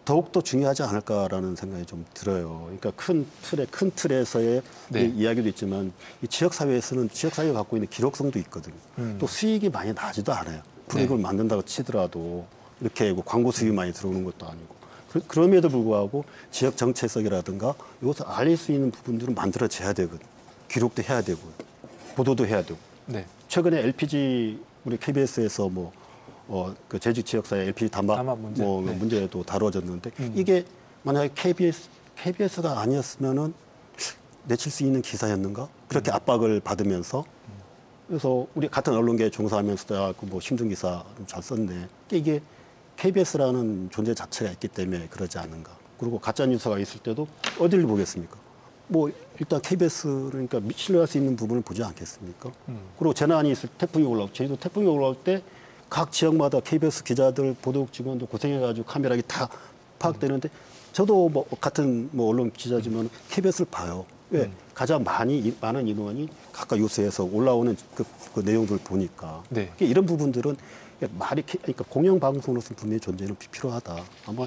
Speaker 2: 더욱더 중요하지 않을까라는 생각이 좀 들어요. 그러니까 큰 틀에서의 이야기도 있지만 이 지역사회에서는 지역사회가 갖고 있는 기록성도 있거든요. 또 수익이 많이 나지도 않아요. 프로그램을 만든다고 치더라도 이렇게 광고 수익이 많이 들어오는 것도 아니고. 그럼에도 불구하고 지역 정체성이라든가 이것을 알릴 수 있는 부분들은 만들어져야 되거든요. 기록도 해야 되고요. 보도도 해야 되고.
Speaker 1: 네.
Speaker 2: 최근에 LPG 우리 KBS에서 그 제주 지역사회 LPG 담합
Speaker 1: 문제.
Speaker 2: 문제도 다뤄졌는데 이게 만약에 KBS가 아니었으면은 내칠 수 있는 기사였는가? 그렇게 압박을 받으면서 그래서 우리 같은 언론계에 종사하면서도 뭐 신문 기사 잘 썼네. 이게 KBS라는 존재 자체가 있기 때문에 그러지 않는가. 그리고 가짜 뉴스가 있을 때도 어디를 보겠습니까? 뭐 일단 KBS 그러니까 신뢰할 수 있는 부분을 보지 않겠습니까? 그리고 재난이 있을 태풍이 올라오고 제주도 태풍이 올라올 때 각 지역마다 KBS 기자들, 보도국 직원들 고생해가지고 카메라기 다 파악되는데 저도 뭐 같은 뭐 언론 기자지만 KBS를 봐요. 왜? 가장 많은 인원이 각각 요소에서 올라오는 그 내용들을 보니까
Speaker 1: 네.
Speaker 2: 이런 부분들은 그러니까 공영방송으로서 분명히 존재는 필요하다. 아마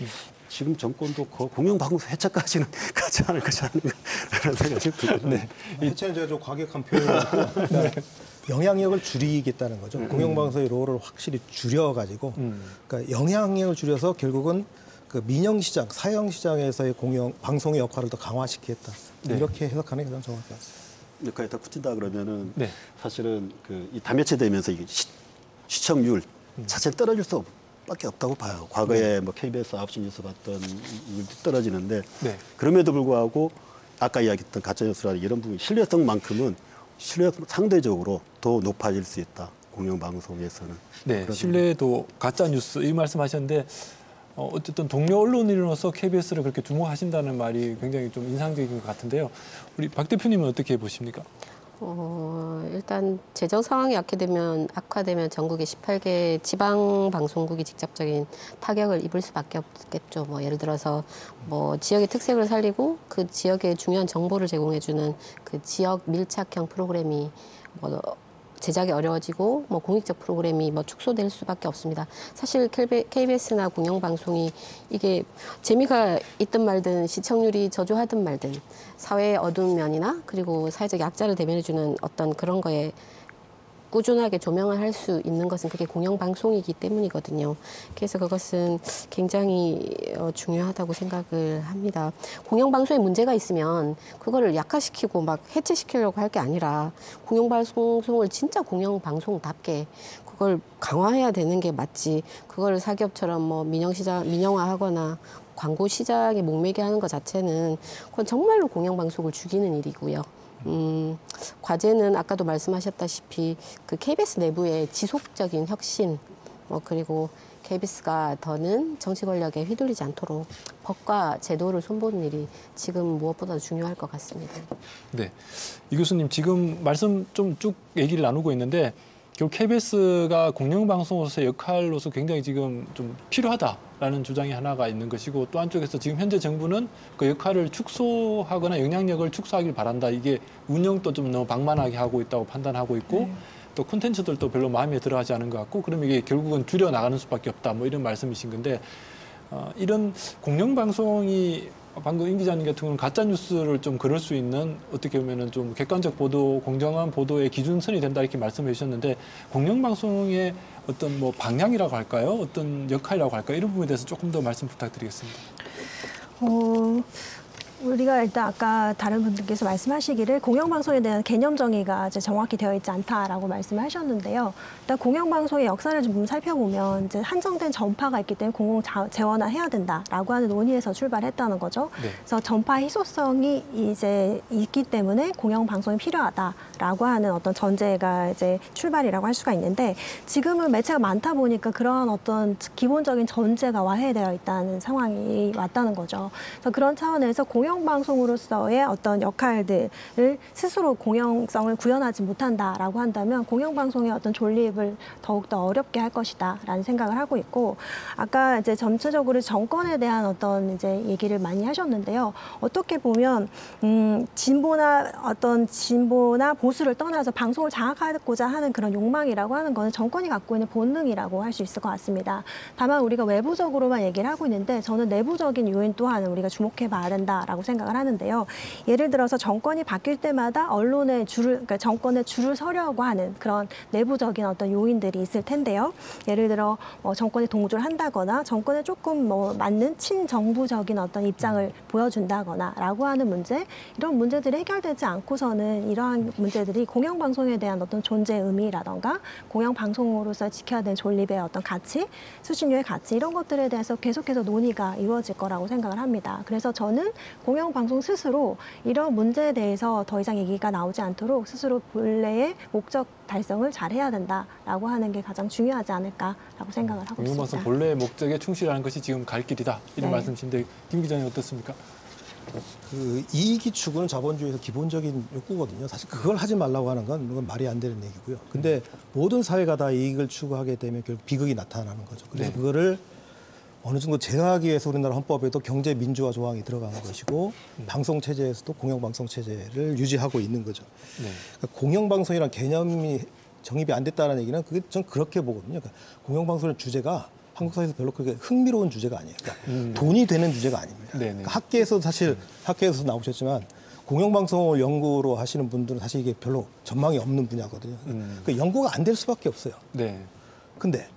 Speaker 2: 지금 정권도 그 공영방송 해체까지는 가지 않을 것이 아닌가 그런 생각이 듭니다.
Speaker 5: 네. 해체는 제가 좀 과격한 표현이고 그러니까 영향력을 줄이겠다는 거죠. 공영방송의 롤을 확실히 줄여가지고 그러니까 영향력을 줄여서 결국은 그 민영시장, 사형시장에서의 방송의 역할을 더 강화시키겠다.
Speaker 1: 네.
Speaker 2: 이렇게 해석하는 게 가장 정확할 것 같습니다. 여기까지 더 붙인다 그러면은
Speaker 1: 네.
Speaker 2: 사실은 이 다매체되면서 이게 시청률 자체는 떨어질 수밖에 없다고 봐요. 과거에 뭐 KBS 9시 뉴스 봤던 일도 떨어지는데
Speaker 1: 네.
Speaker 2: 그럼에도 불구하고 아까 이야기했던 가짜뉴스라는 이런 부분 신뢰성만큼은 상대적으로 더 높아질 수 있다. 공영방송에서는.
Speaker 1: 네, 신뢰도 가짜 뉴스 이 말씀하셨는데 어쨌든 동료 언론인으로서 KBS를 그렇게 주목하신다는 말이 굉장히 좀 인상적인 것 같은데요. 우리 박 대표님은 어떻게 보십니까?
Speaker 3: 일단 재정 상황이 악화되면 전국의 18개 지방 방송국이 직접적인 타격을 입을 수밖에 없겠죠. 뭐 예를 들어서 뭐 지역의 특색을 살리고 그 지역의 중요한 정보를 제공해주는 그 지역 밀착형 프로그램이 뭐 제작이 어려워지고 뭐 공익적 프로그램이 뭐 축소될 수밖에 없습니다. 사실 KBS나 공영방송이 이게 재미가 있든 말든 시청률이 저조하든 말든 사회의 어두운 면이나 그리고 사회적 약자를 대변해주는 어떤 그런 거에 꾸준하게 조명을 할 수 있는 것은 그게 공영방송이기 때문이거든요. 그래서 그것은 굉장히 중요하다고 생각을 합니다. 공영방송에 문제가 있으면 그거를 약화시키고 막 해체시키려고 할 게 아니라 공영방송을 진짜 공영방송답게 그걸 강화해야 되는 게 맞지. 그걸 사기업처럼 뭐 민영화하거나 광고 시장에 목매게 하는 것 자체는 그건 정말로 공영방송을 죽이는 일이고요. 과제는 아까도 말씀하셨다시피 그 KBS 내부의 지속적인 혁신, 그리고 KBS가 더는 정치 권력에 휘둘리지 않도록 법과 제도를 손보는 일이 지금 무엇보다 중요할 것 같습니다.
Speaker 1: 네, 이 교수님 지금 말씀 좀 쭉 얘기를 나누고 있는데 결국 KBS가 공영방송으로서의 역할로서 굉장히 지금 좀 필요하다라는 주장이 하나가 있는 것이고 또 한쪽에서 지금 현재 정부는 그 역할을 축소하거나 영향력을 축소하길 바란다. 이게 운영도 좀 너무 방만하게 하고 있다고 판단하고 있고 또 콘텐츠들도 별로 마음에 들어하지 않은 것 같고 그러면 이게 결국은 줄여나가는 수밖에 없다. 뭐 이런 말씀이신 건데 이런 공영방송이 방금 임 기자님 같은 경우는 가짜 뉴스를 좀 그럴 수 있는 어떻게 보면은 좀 객관적 보도, 공정한 보도의 기준선이 된다 이렇게 말씀해 주셨는데 공영방송의 어떤 뭐 방향이라고 할까요? 어떤 역할이라고 할까요? 이런 부분에 대해서 조금 더 말씀 부탁드리겠습니다.
Speaker 4: 우리가 일단 아까 다른 분들께서 말씀하시기를 공영방송에 대한 개념 정의가 이제 정확히 되어 있지 않다라고 말씀을 하셨는데요. 일단 공영방송의 역사를 좀 살펴보면 이제 한정된 전파가 있기 때문에 공공 재원화해야 된다라고 하는 논의에서 출발했다는 거죠.
Speaker 1: 네.
Speaker 4: 그래서 전파 희소성이 이제 있기 때문에 공영방송이 필요하다라고 하는 어떤 전제가 이제 출발이라고 할 수가 있는데 지금은 매체가 많다 보니까 그런 어떤 기본적인 전제가 와해되어 있다는 상황이 왔다는 거죠. 그래서 그런 차원에서 공영방송으로서의 어떤 역할들을 스스로 공영성을 구현하지 못한다라고 한다면 공영방송의 어떤 존립을 더욱더 어렵게 할 것이다라는 생각을 하고 있고 아까 이제 전체적으로 정권에 대한 어떤 이제 얘기를 많이 하셨는데요. 어떻게 보면 진보나 보수를 떠나서 방송을 장악하고자 하는 그런 욕망이라고 하는 거는 정권이 갖고 있는 본능이라고 할 수 있을 것 같습니다. 다만 우리가 외부적으로만 얘기를 하고 있는데 저는 내부적인 요인 또한 우리가 주목해 봐야 된다라고 생각을 하는데요. 예를 들어서 정권이 바뀔 때마다 언론의 그러니까 정권의 줄을 서려고 하는 그런 내부적인 어떤 요인들이 있을 텐데요. 예를 들어 정권에 동조를 한다거나 정권에 조금 맞는 친정부적인 어떤 입장을 보여준다거나라고 하는 문제, 이런 문제들이 해결되지 않고서는 이러한 문제들이 공영방송에 대한 어떤 존재 의미라던가 공영방송으로서 지켜야 되는 존립의 어떤 가치, 수신료의 가치 이런 것들에 대해서 계속해서 논의가 이루어질 거라고 생각을 합니다. 그래서 저는 공영방송 스스로 이런 문제에 대해서 더 이상 얘기가 나오지 않도록 스스로 본래의 목적 달성을 잘 해야 된다라고 하는 게 가장 중요하지 않을까라고 생각을 하고 있습니다.
Speaker 1: 공영방송 본래의 목적에 충실하는 것이 지금 갈 길이다 이런
Speaker 4: 네.
Speaker 1: 말씀이신데 김 기자님 어떻습니까?
Speaker 5: 그 이익이 추구는 자본주의에서 기본적인 욕구거든요. 사실 그걸 하지 말라고 하는 건 말이 안 되는 얘기고요. 근데 모든 사회가 다 이익을 추구하게 되면 결국 비극이 나타나는 거죠. 그래서
Speaker 1: 네.
Speaker 5: 그거를 어느 정도 제어하기 위해서 우리나라 헌법에도 경제 민주화 조항이 들어간 것이고 방송 체제에서도 공영방송 체제를 유지하고 있는 거죠.
Speaker 1: 네.
Speaker 5: 그러니까 공영방송이라는 개념이 정립이 안 됐다는 얘기는 그게 전 그렇게 보거든요. 그러니까 공영방송의 주제가 한국 사회에서 별로 그렇게 흥미로운 주제가 아니에요. 그러니까 돈이 되는 주제가 아닙니다.
Speaker 1: 네네.
Speaker 5: 그러니까 학계에서 사실 학계에서 나오셨지만 공영방송을 연구로 하시는 분들은 사실 이게 별로 전망이 없는 분야거든요. 그러니까 연구가 안 될 수밖에 없어요.
Speaker 1: 네.
Speaker 5: 근데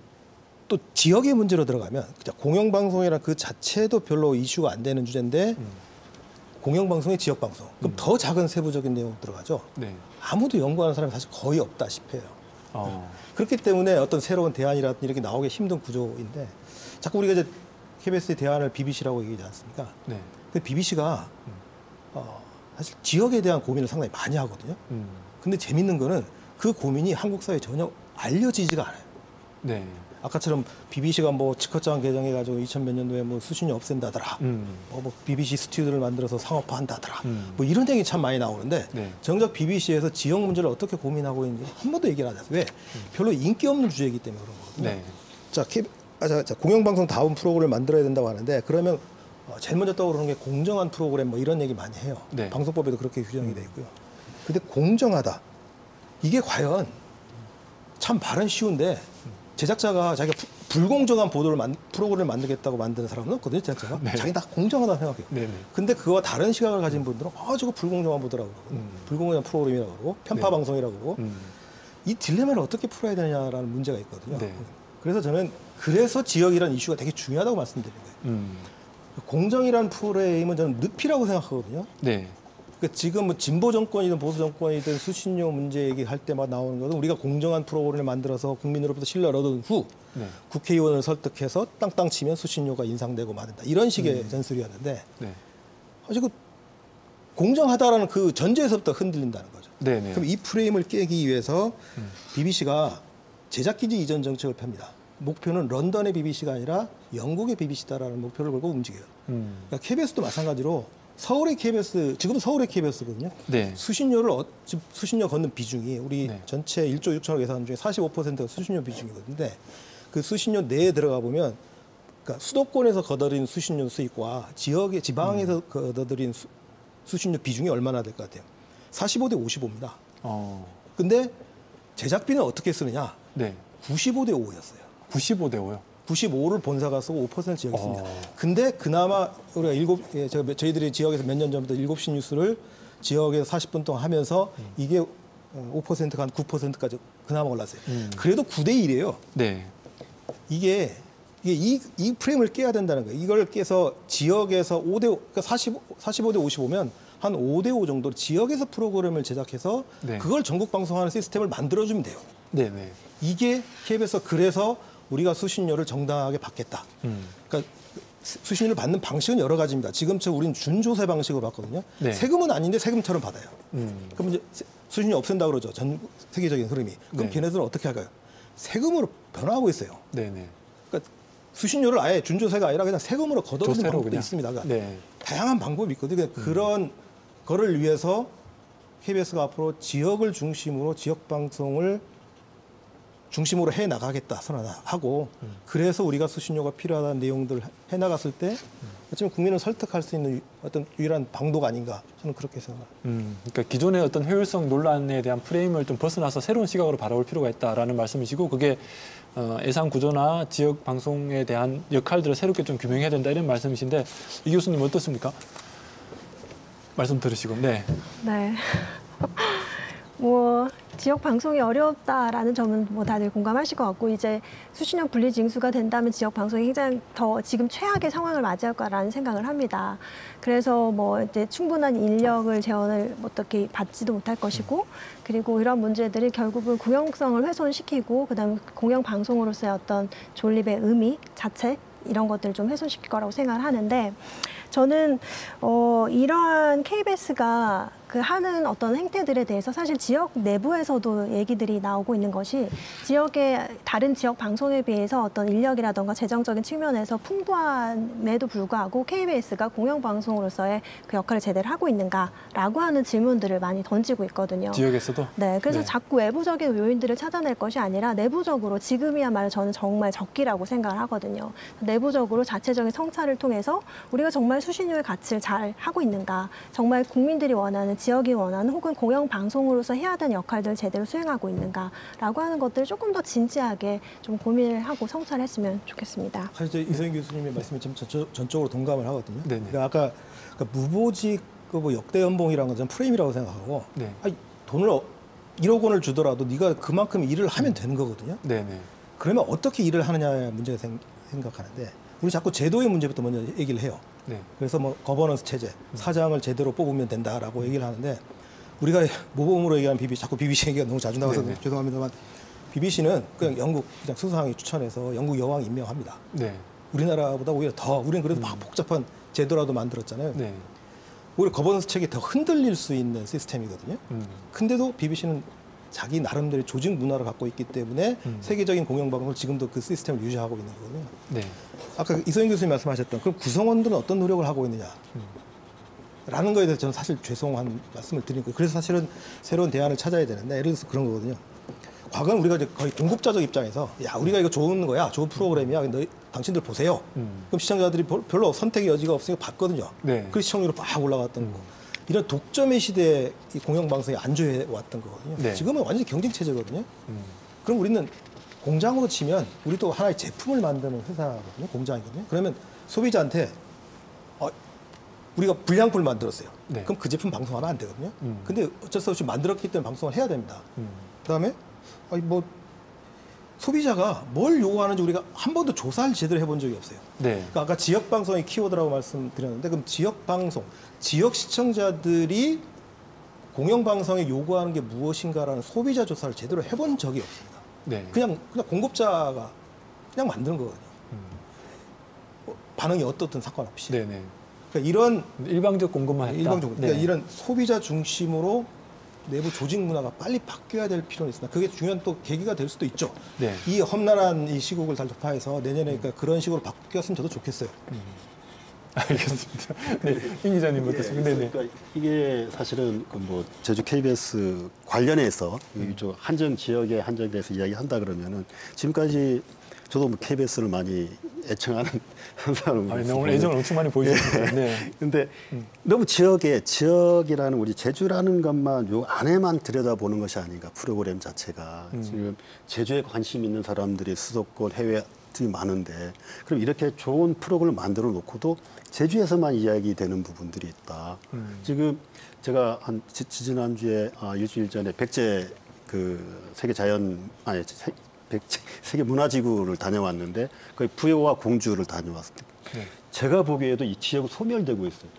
Speaker 5: 또 지역의 문제로 들어가면 공영방송이란 그 자체도 별로 이슈가 안 되는 주제인데 공영방송의 지역방송. 그럼 더 작은 세부적인 내용 들어가죠.
Speaker 1: 네.
Speaker 5: 아무도 연구하는 사람이 사실 거의 없다시피 해요.
Speaker 1: 어.
Speaker 5: 그렇기 때문에 어떤 새로운 대안이라든지 이렇게 나오기 힘든 구조인데 자꾸 우리가 이제 KBS의 대안을 BBC라고 얘기하지 않습니까?
Speaker 1: 네.
Speaker 5: 근데 BBC가 사실 지역에 대한 고민을 상당히 많이 하거든요. 근데 재밌는 거는 그 고민이 한국 사회에 전혀 알려지지가 않아요.
Speaker 1: 네.
Speaker 5: 아까처럼 BBC가 뭐 직허장 개정해가지고 2000몇 년도에 뭐 수신료 없앤다더라. 뭐 BBC 스튜디오를 만들어서 상업화한다더라. 뭐 이런 얘기 참 많이 나오는데
Speaker 1: 네.
Speaker 5: 정작 BBC에서 지역 문제를 어떻게 고민하고 있는지 한 번도 얘기를 안 해요. 왜? 별로 인기 없는 주제이기 때문에 그런 거거든요.
Speaker 1: 네.
Speaker 5: 자, 공영방송 다음 프로그램을 만들어야 된다고 하는데 그러면 제일 먼저 떠오르는 게 공정한 프로그램 뭐 이런 얘기 많이 해요.
Speaker 1: 네.
Speaker 5: 방송법에도 그렇게 규정이 돼 있고요. 근데 공정하다. 이게 과연 참 말은 쉬운데 제작자가 자기가 불공정한 프로그램을 만들겠다고 만드는 사람은 없거든요. 제작자가.
Speaker 1: 네.
Speaker 5: 자기 다 공정하다 생각해요.
Speaker 1: 네네.
Speaker 5: 근데 그와 다른 시각을 가진 분들은 저거 불공정한 보더라고 그러고 불공정한 프로그램이라고 그러고 편파
Speaker 1: 네.
Speaker 5: 방송이라고 그러고 이 딜레마를 어떻게 풀어야 되느냐라는 문제가 있거든요.
Speaker 1: 네.
Speaker 5: 그래서 저는 그래서 지역이라는 이슈가 되게 중요하다고 말씀드린 거예요. 공정이라는 프레임은 저는 늪이라고 생각하거든요.
Speaker 1: 네.
Speaker 5: 그러니까 지금 뭐 진보 정권이든 보수 정권이든 수신료 문제 얘기할 때마다 나오는 것은 우리가 공정한 프로그램을 만들어서 국민으로부터 신뢰를 얻은 후
Speaker 1: 네.
Speaker 5: 국회의원을 설득해서 땅땅 치면 수신료가 인상되고 말한다. 이런 식의 전술이었는데
Speaker 1: 네.
Speaker 5: 지금 공정하다라는 그 전제에서부터 흔들린다는 거죠.
Speaker 1: 네네.
Speaker 5: 그럼 이 프레임을 깨기 위해서 BBC가 제작기지 이전 정책을 펴니다. 목표는 런던의 BBC가 아니라 영국의 BBC다라는 목표를 걸고 움직여요. 그러니까 KBS도 마찬가지로 서울의 KBS, 지금 서울의 KBS거든요.
Speaker 1: 네.
Speaker 5: 수신료 걷는 비중이 우리
Speaker 1: 네.
Speaker 5: 전체 1조 6천억 예산 중에 45%가 수신료 비중이거든요. 그 수신료 내에 들어가 보면 그러니까 수도권에서 걷어들인 수신료 수익과 지역의 지방에서 걷어들인 수신료 비중이 얼마나 될 것 같아요? 45대 55입니다. 근데 제작비는 어떻게 쓰느냐?
Speaker 1: 네.
Speaker 5: 95대 5였어요.
Speaker 1: 95대 5요.
Speaker 5: 95를 본사가 쓰고 5% 지역이 씁니다. 근데 그나마 우리가 저희들이 지역에서 몇 년 전부터 7시 뉴스를 지역에서 40분 동안 하면서 이게 5%가 한 9%까지 그나마 올랐어요. 그래도 9대 1이에요.
Speaker 1: 네.
Speaker 5: 이게 이 프레임을 깨야 된다는 거예요. 이걸 깨서 지역에서 5대 45대 55면 한 5대 5 정도 지역에서 프로그램을 제작해서
Speaker 1: 네.
Speaker 5: 그걸 전국 방송하는 시스템을 만들어주면 돼요.
Speaker 1: 네네.
Speaker 5: 이게 KBS에서 그래서 우리가 수신료를 정당하게 받겠다. 그러니까 수신료를 받는 방식은 여러 가지입니다. 지금처럼 우리는 준조세 방식으로 받거든요.
Speaker 1: 네.
Speaker 5: 세금은 아닌데 세금처럼 받아요. 그럼 이제 수신료 없앤다 그러죠. 전 세계적인 흐름이. 그럼
Speaker 1: 네.
Speaker 5: 걔네들은 어떻게 할까요? 세금으로 변화하고 있어요.
Speaker 1: 네네.
Speaker 5: 그러니까 수신료를 아예 준조세가 아니라 그냥 세금으로 걷어들이는
Speaker 1: 조세로
Speaker 5: 방법도
Speaker 1: 그냥.
Speaker 5: 있습니다. 그러니까
Speaker 1: 네.
Speaker 5: 다양한 방법이 있거든요. 그런 거를 위해서 KBS가 앞으로 지역을 중심으로 지역 방송을 중심으로 해 나가겠다 선언하고 그래서 우리가 수신료가 필요하다는 내용들을 해 나갔을 때 어쩌면 국민을 설득할 수 있는 어떤 유일한 방도가 아닌가 저는 그렇게 생각합니다.
Speaker 1: 그러니까 기존의 어떤 효율성 논란에 대한 프레임을 좀 벗어나서 새로운 시각으로 바라볼 필요가 있다라는 말씀이시고 그게 예산 구조나 지역 방송에 대한 역할들을 새롭게 좀 규명해야 된다 이런 말씀이신데 이 교수님 어떻습니까? 말씀 들으시고 네.
Speaker 4: 네. 뭐 지역 방송이 어렵다라는 점은 뭐 다들 공감하실 것 같고 이제 수신료 분리 징수가 된다면 지역 방송이 굉장히 더 지금 최악의 상황을 맞이할 거라는 생각을 합니다. 그래서 뭐 이제 충분한 인력을 재원을 어떻게 받지도 못할 것이고 그리고 이런 문제들이 결국은 공영성을 훼손시키고 그다음에 공영 방송으로서의 어떤 존립의 의미 자체 이런 것들을 좀 훼손시킬 거라고 생각을 하는데 저는 이러한 KBS가 그 하는 어떤 행태들에 대해서 사실 지역 내부에서도 얘기들이 나오고 있는 것이 지역의 다른 지역 방송에 비해서 어떤 인력이라던가 재정적인 측면에서 풍부함에도 불구하고 KBS가 공영방송으로서의 그 역할을 제대로 하고 있는가라고 하는 질문들을 많이 던지고 있거든요.
Speaker 1: 지역에서도?
Speaker 4: 네, 그래서
Speaker 1: 네.
Speaker 4: 자꾸 외부적인 요인들을 찾아낼 것이 아니라 내부적으로 지금이야말로 저는 정말 적기라고 생각을 하거든요. 내부적으로 자체적인 성찰을 통해서 우리가 정말 수신료의 가치를 잘 하고 있는가, 정말 국민들이 원하는 지역이 원하는 혹은 공영방송으로서 해야 되는 역할들을 제대로 수행하고 있는가라고 하는 것들을 조금 더 진지하게 좀 고민을 하고 성찰했으면 좋겠습니다.
Speaker 5: 사실 이소영 교수님의 말씀에 좀 전적으로 동감을 하거든요.
Speaker 1: 네네.
Speaker 5: 그러니까 아까 무보직 뭐 역대 연봉이라는 건 저는 프레임이라고 생각하고
Speaker 1: 네.
Speaker 5: 아니, 돈을 1억 원을 주더라도 네가 그만큼 일을 하면 되는 거거든요.
Speaker 1: 네네.
Speaker 5: 그러면 어떻게 일을 하느냐의 문제가 생각하는데 우리 자꾸 제도의 문제부터 먼저 얘기를 해요.
Speaker 1: 네.
Speaker 5: 그래서 뭐 거버넌스 체제, 사장을 제대로 뽑으면 된다라고 얘기를 하는데 우리가 모범으로 얘기하는 자꾸 BBC 얘기가 너무 자주 나와서
Speaker 1: 네네.
Speaker 5: 죄송합니다만 BBC는 그냥 영국 그냥 수상이 추천해서 영국 여왕 임명합니다.
Speaker 1: 네.
Speaker 5: 우리나라보다 오히려 더 우리는 그래도 막 복잡한 제도라도 만들었잖아요.
Speaker 1: 네.
Speaker 5: 오히려 거버넌스 체계가 더 흔들릴 수 있는 시스템이거든요. 근데도 BBC는 자기 나름대로의 조직 문화를 갖고 있기 때문에 세계적인 공영방송을 지금도 그 시스템을 유지하고 있는 거거든요.
Speaker 1: 네.
Speaker 5: 아까 이소영 교수님 말씀하셨던 그럼 구성원들은 어떤 노력을 하고 있느냐 라는 거에 대해서 저는 사실 죄송한 말씀을 드린 거예요. 그래서 사실은 새로운 대안을 찾아야 되는데 예를 들어서 그런 거거든요. 과거는 우리가 이제 거의 공급자적 입장에서 야 우리가 이거 좋은 거야, 좋은 프로그램이야, 너희 당신들 보세요. 그럼 시청자들이 별로 선택의 여지가 없으니까 봤거든요.
Speaker 1: 네.
Speaker 5: 그 시청률이 막 올라갔던 거. 이런 독점의 시대에 이 공영방송이 안주해 왔던 거거든요.
Speaker 1: 네.
Speaker 5: 지금은 완전히 경쟁 체제거든요. 그럼 우리는 공장으로 치면 우리도 하나의 제품을 만드는 회사거든요. 공장이거든요. 그러면 소비자한테 우리가 불량품을 만들었어요.
Speaker 1: 네.
Speaker 5: 그럼 그 제품 방송하면 안 되거든요. 근데 어쩔 수 없이 만들었기 때문에 방송을 해야 됩니다. 그다음에 뭐 소비자가 뭘 요구하는지 우리가 한 번도 조사를 제대로 해본 적이 없어요.
Speaker 1: 네.
Speaker 5: 그러니까 아까 지역 방송의 키워드라고 말씀드렸는데 그럼 지역 방송, 지역 시청자들이 공영 방송에 요구하는 게 무엇인가라는 소비자 조사를 제대로 해본 적이 없습니다.
Speaker 1: 네.
Speaker 5: 그냥 공급자가 그냥 만드는 거거든요. 반응이 어떻든 상관없이.
Speaker 1: 네네.
Speaker 5: 그러니까 이런
Speaker 1: 일방적 공급만 했다.
Speaker 5: 일방적으로
Speaker 1: 네.
Speaker 5: 그러니까 이런 소비자 중심으로 내부 조직 문화가 빨리 바뀌어야 될 필요는 있으나 그게 중요한 또 계기가 될 수도 있죠.
Speaker 1: 네.
Speaker 5: 이 험난한 이 시국을 돌파해서 내년에 그러니까 그런 식으로 바뀌었으면 저도 좋겠어요.
Speaker 1: 알겠습니다. 네, 임 기자님 어떻습니까? 네네.
Speaker 2: 그러니까 이게 사실은 그 뭐 제주 KBS 관련해서 이쪽 한정 지역에 한정돼서 이야기한다 그러면은 지금까지 저도 뭐 KBS를 많이 애청하는 한 사람으로서
Speaker 1: 아니, 오늘 애정을 엄청 많이 보여주셨습니다. 네.
Speaker 2: 근데 너무 지역이라는 우리 제주라는 것만 요 안에만 들여다보는 것이 아닌가 프로그램 자체가 지금 제주에 관심 있는 사람들이 수도권 해외들이 많은데 그럼 이렇게 좋은 프로그램을 만들어 놓고도 제주에서만 이야기되는 부분들이 있다. 지금 제가 한 지지난주에 일주일 전에 백제 그 세계 문화지구를 다녀왔는데 거기 부여와 공주를 다녀왔습니다.
Speaker 1: 네.
Speaker 2: 제가 보기에도 이 지역은 소멸되고 있어요.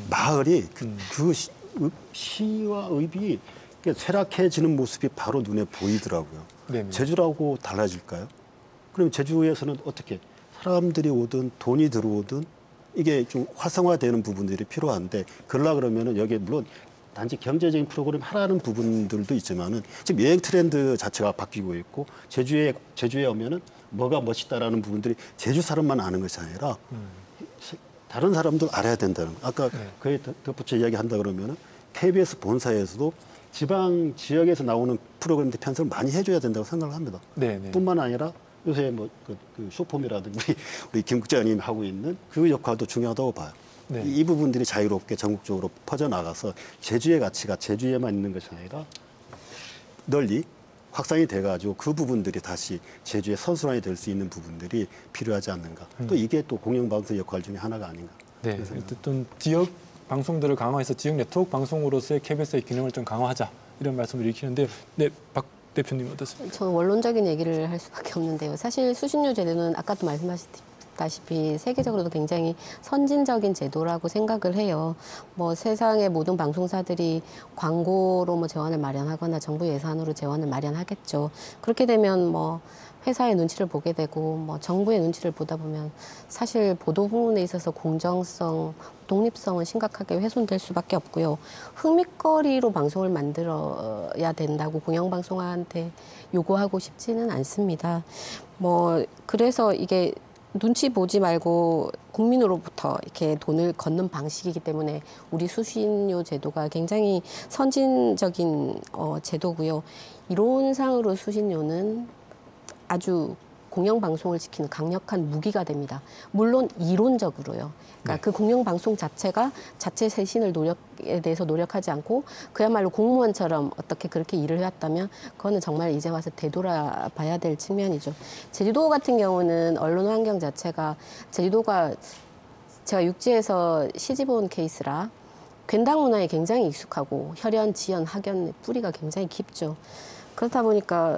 Speaker 2: 마을이 그 시와 읍이 쇠락해지는 모습이 바로 눈에 보이더라고요.
Speaker 1: 네.
Speaker 2: 제주라고 달라질까요? 그럼 제주에서는 어떻게 사람들이 오든 돈이 들어오든 이게 좀 활성화되는 부분들이 필요한데 그러려 그러면은 여기에 물론 단지 경제적인 프로그램 하라는 부분들도 있지만은 지금 여행 트렌드 자체가 바뀌고 있고 제주에 오면은 뭐가 멋있다라는 부분들이 제주 사람만 아는 것이 아니라 다른 사람도 알아야 된다는 거. 아까 그에 덧붙여 이야기한다 그러면은 KBS 본사에서도 지방 지역에서 나오는 프로그램들 편성을 많이 해줘야 된다고 생각을 합니다.
Speaker 1: 네네.
Speaker 2: 뿐만 아니라 요새 뭐 그 쇼폼이라든지 우리 김 국장님이 하고 있는 그 역할도 중요하다고 봐요.
Speaker 1: 네.
Speaker 2: 이 부분들이 자유롭게 전국적으로 퍼져나가서 제주의 가치가 제주에만 있는 것이 아니라 널리 확산이 돼가지고 그 부분들이 다시 제주의 선순환이 될 수 있는 부분들이 필요하지 않는가. 또 이게 또 공영방송 역할 중에 하나가 아닌가.
Speaker 1: 네. 어쨌든 지역 방송들을 강화해서 지역 네트워크 방송으로서의 KBS의 기능을 좀 강화하자 이런 말씀을 일으키는데, 네, 박 대표님 어떻습니까?
Speaker 3: 저는 원론적인 얘기를 할 수밖에 없는데요. 사실 수신료 제도는 아까도 말씀하셨듯이 아시다시피 세계적으로도 굉장히 선진적인 제도라고 생각을 해요. 뭐 세상의 모든 방송사들이 광고로 뭐 재원을 마련하거나 정부 예산으로 재원을 마련하겠죠. 그렇게 되면 뭐 회사의 눈치를 보게 되고 뭐 정부의 눈치를 보다 보면 사실 보도 부분에 있어서 공정성, 독립성은 심각하게 훼손될 수밖에 없고요. 흥미거리로 방송을 만들어야 된다고 공영방송한테 요구하고 싶지는 않습니다. 뭐 그래서 이게 눈치 보지 말고 국민으로부터 이렇게 돈을 걷는 방식이기 때문에 우리 수신료 제도가 굉장히 선진적인 제도고요. 이론상으로 수신료는 아주 공영방송을 지키는 강력한 무기가 됩니다. 물론 이론적으로요. 그러니까 그 공영방송 자체가 자체 쇄신을 노력에 대해서 노력하지 않고 그야말로 공무원처럼 어떻게 그렇게 일을 해왔다면 그거는 정말 이제 와서 되돌아봐야 될 측면이죠. 제주도 같은 경우는 언론 환경 자체가 제주도가 제가 육지에서 시집 온 케이스라 괜당 문화에 굉장히 익숙하고 혈연, 지연, 학연의 뿌리가 굉장히 깊죠. 그렇다 보니까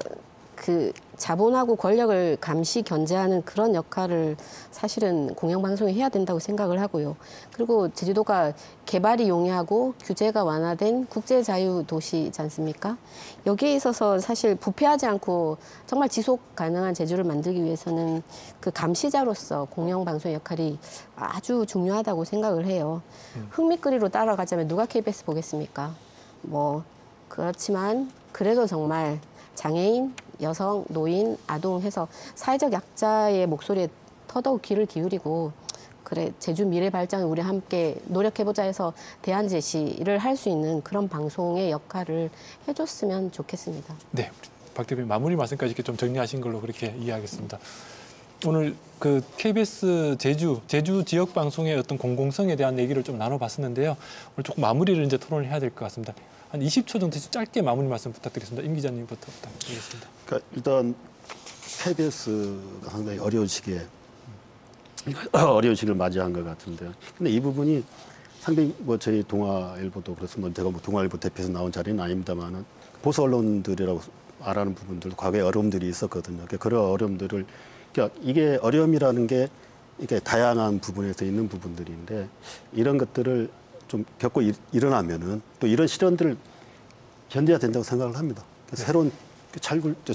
Speaker 3: 그 자본하고 권력을 감시 견제하는 그런 역할을 사실은 공영방송이 해야 된다고 생각을 하고요. 그리고 제주도가 개발이 용이하고 규제가 완화된 국제자유 도시이지 않습니까? 여기에 있어서 사실 부패하지 않고 정말 지속 가능한 제주를 만들기 위해서는 그 감시자로서 공영방송의 역할이 아주 중요하다고 생각을 해요. 흥미거리로 따라가자면 누가 KBS 보겠습니까? 뭐 그렇지만 그래도 정말 장애인, 여성, 노인, 아동 해서 사회적 약자의 목소리에 더더욱 귀를 기울이고 그래 제주 미래 발전을 우리 함께 노력해보자 해서 대안 제시를 할 수 있는 그런 방송의 역할을 해줬으면 좋겠습니다.
Speaker 1: 네, 박 대표님 마무리 말씀까지 이렇게 좀 정리하신 걸로 그렇게 이해하겠습니다. 오늘 그 KBS 제주 지역 방송의 어떤 공공성에 대한 얘기를 좀 나눠봤었는데요. 오늘 조금 마무리를 이제 토론을 해야 될 것 같습니다. 한 20초 정도 짧게 마무리 말씀 부탁드리겠습니다. 임 기자님부터 부탁드리겠습니다.
Speaker 2: 그러니까 일단 KBS가 상당히 어려운 시기를 맞이한 것 같은데요. 근데 이 부분이 상당히 뭐 저희 동아일보도 그렇습니다. 제가 뭐 동아일보 대표에서 나온 자리는 아닙니다만은 보수 언론들이라고 말하는 부분들도 과거에 어려움들이 있었거든요. 그러니까 그런 어려움들을 그러니까 이게 어려움이라는 게 이게 다양한 부분에서 있는 부분들인데 이런 것들을 좀 겪고 일어나면은 또 이런 시련들을 견뎌야 된다고 생각을 합니다. 새로운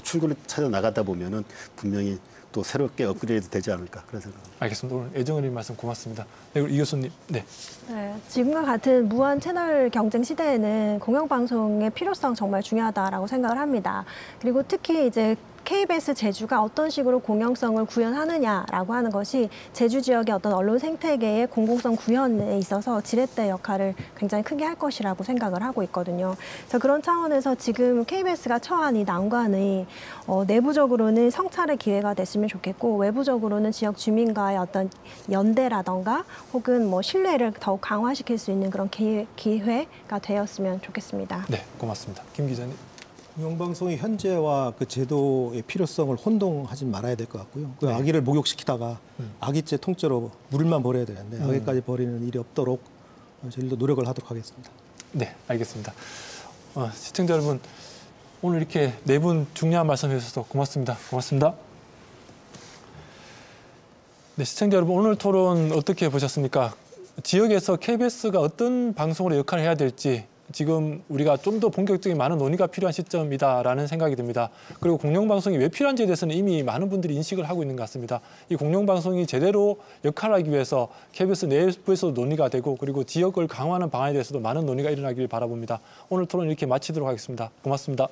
Speaker 2: 출구를 찾아 나가다 보면은 분명히 또 새롭게 업그레이드 되지 않을까 그런 생각입니다.
Speaker 1: 알겠습니다. 오늘 애정어린 말씀 고맙습니다. 네, 이 교수님. 네.
Speaker 4: 네, 지금과 같은 무한 채널 경쟁 시대에는 공영방송의 필요성 정말 중요하다라고 생각을 합니다. 그리고 특히 이제 KBS 제주가 어떤 식으로 공영성을 구현하느냐라고 하는 것이 제주 지역의 어떤 언론 생태계의 공공성 구현에 있어서 지렛대 역할을 굉장히 크게 할 것이라고 생각을 하고 있거든요. 그래서 그런 차원에서 지금 KBS가 처한 이 난관이 내부적으로는 성찰의 기회가 됐으면 좋겠고 외부적으로는 지역 주민과의 어떤 연대라던가 혹은 뭐 신뢰를 더욱 강화시킬 수 있는 그런 기회가 되었으면 좋겠습니다.
Speaker 1: 네, 고맙습니다. 김 기자님.
Speaker 5: 공영방송이 현재와 그 제도의 필요성을 혼동하지 말아야 될 것 같고요. 그 아기를 목욕시키다가 아기째 통째로 물만 버려야 되는데 아기까지 버리는 일이 없도록 저희도 노력을 하도록 하겠습니다.
Speaker 1: 네, 알겠습니다. 시청자 여러분, 오늘 이렇게 네 분 중요한 말씀 해주셔서 고맙습니다. 고맙습니다. 네, 시청자 여러분, 오늘 토론 어떻게 보셨습니까? 지역에서 KBS가 어떤 방송으로 역할을 해야 될지 지금 우리가 좀 더 본격적인 많은 논의가 필요한 시점이다라는 생각이 듭니다. 그리고 공영방송이 왜 필요한지에 대해서는 이미 많은 분들이 인식을 하고 있는 것 같습니다. 이 공영방송이 제대로 역할을 하기 위해서 KBS 내부에서도 논의가 되고 그리고 지역을 강화하는 방안에 대해서도 많은 논의가 일어나길 바라봅니다. 오늘 토론 이렇게 마치도록 하겠습니다. 고맙습니다.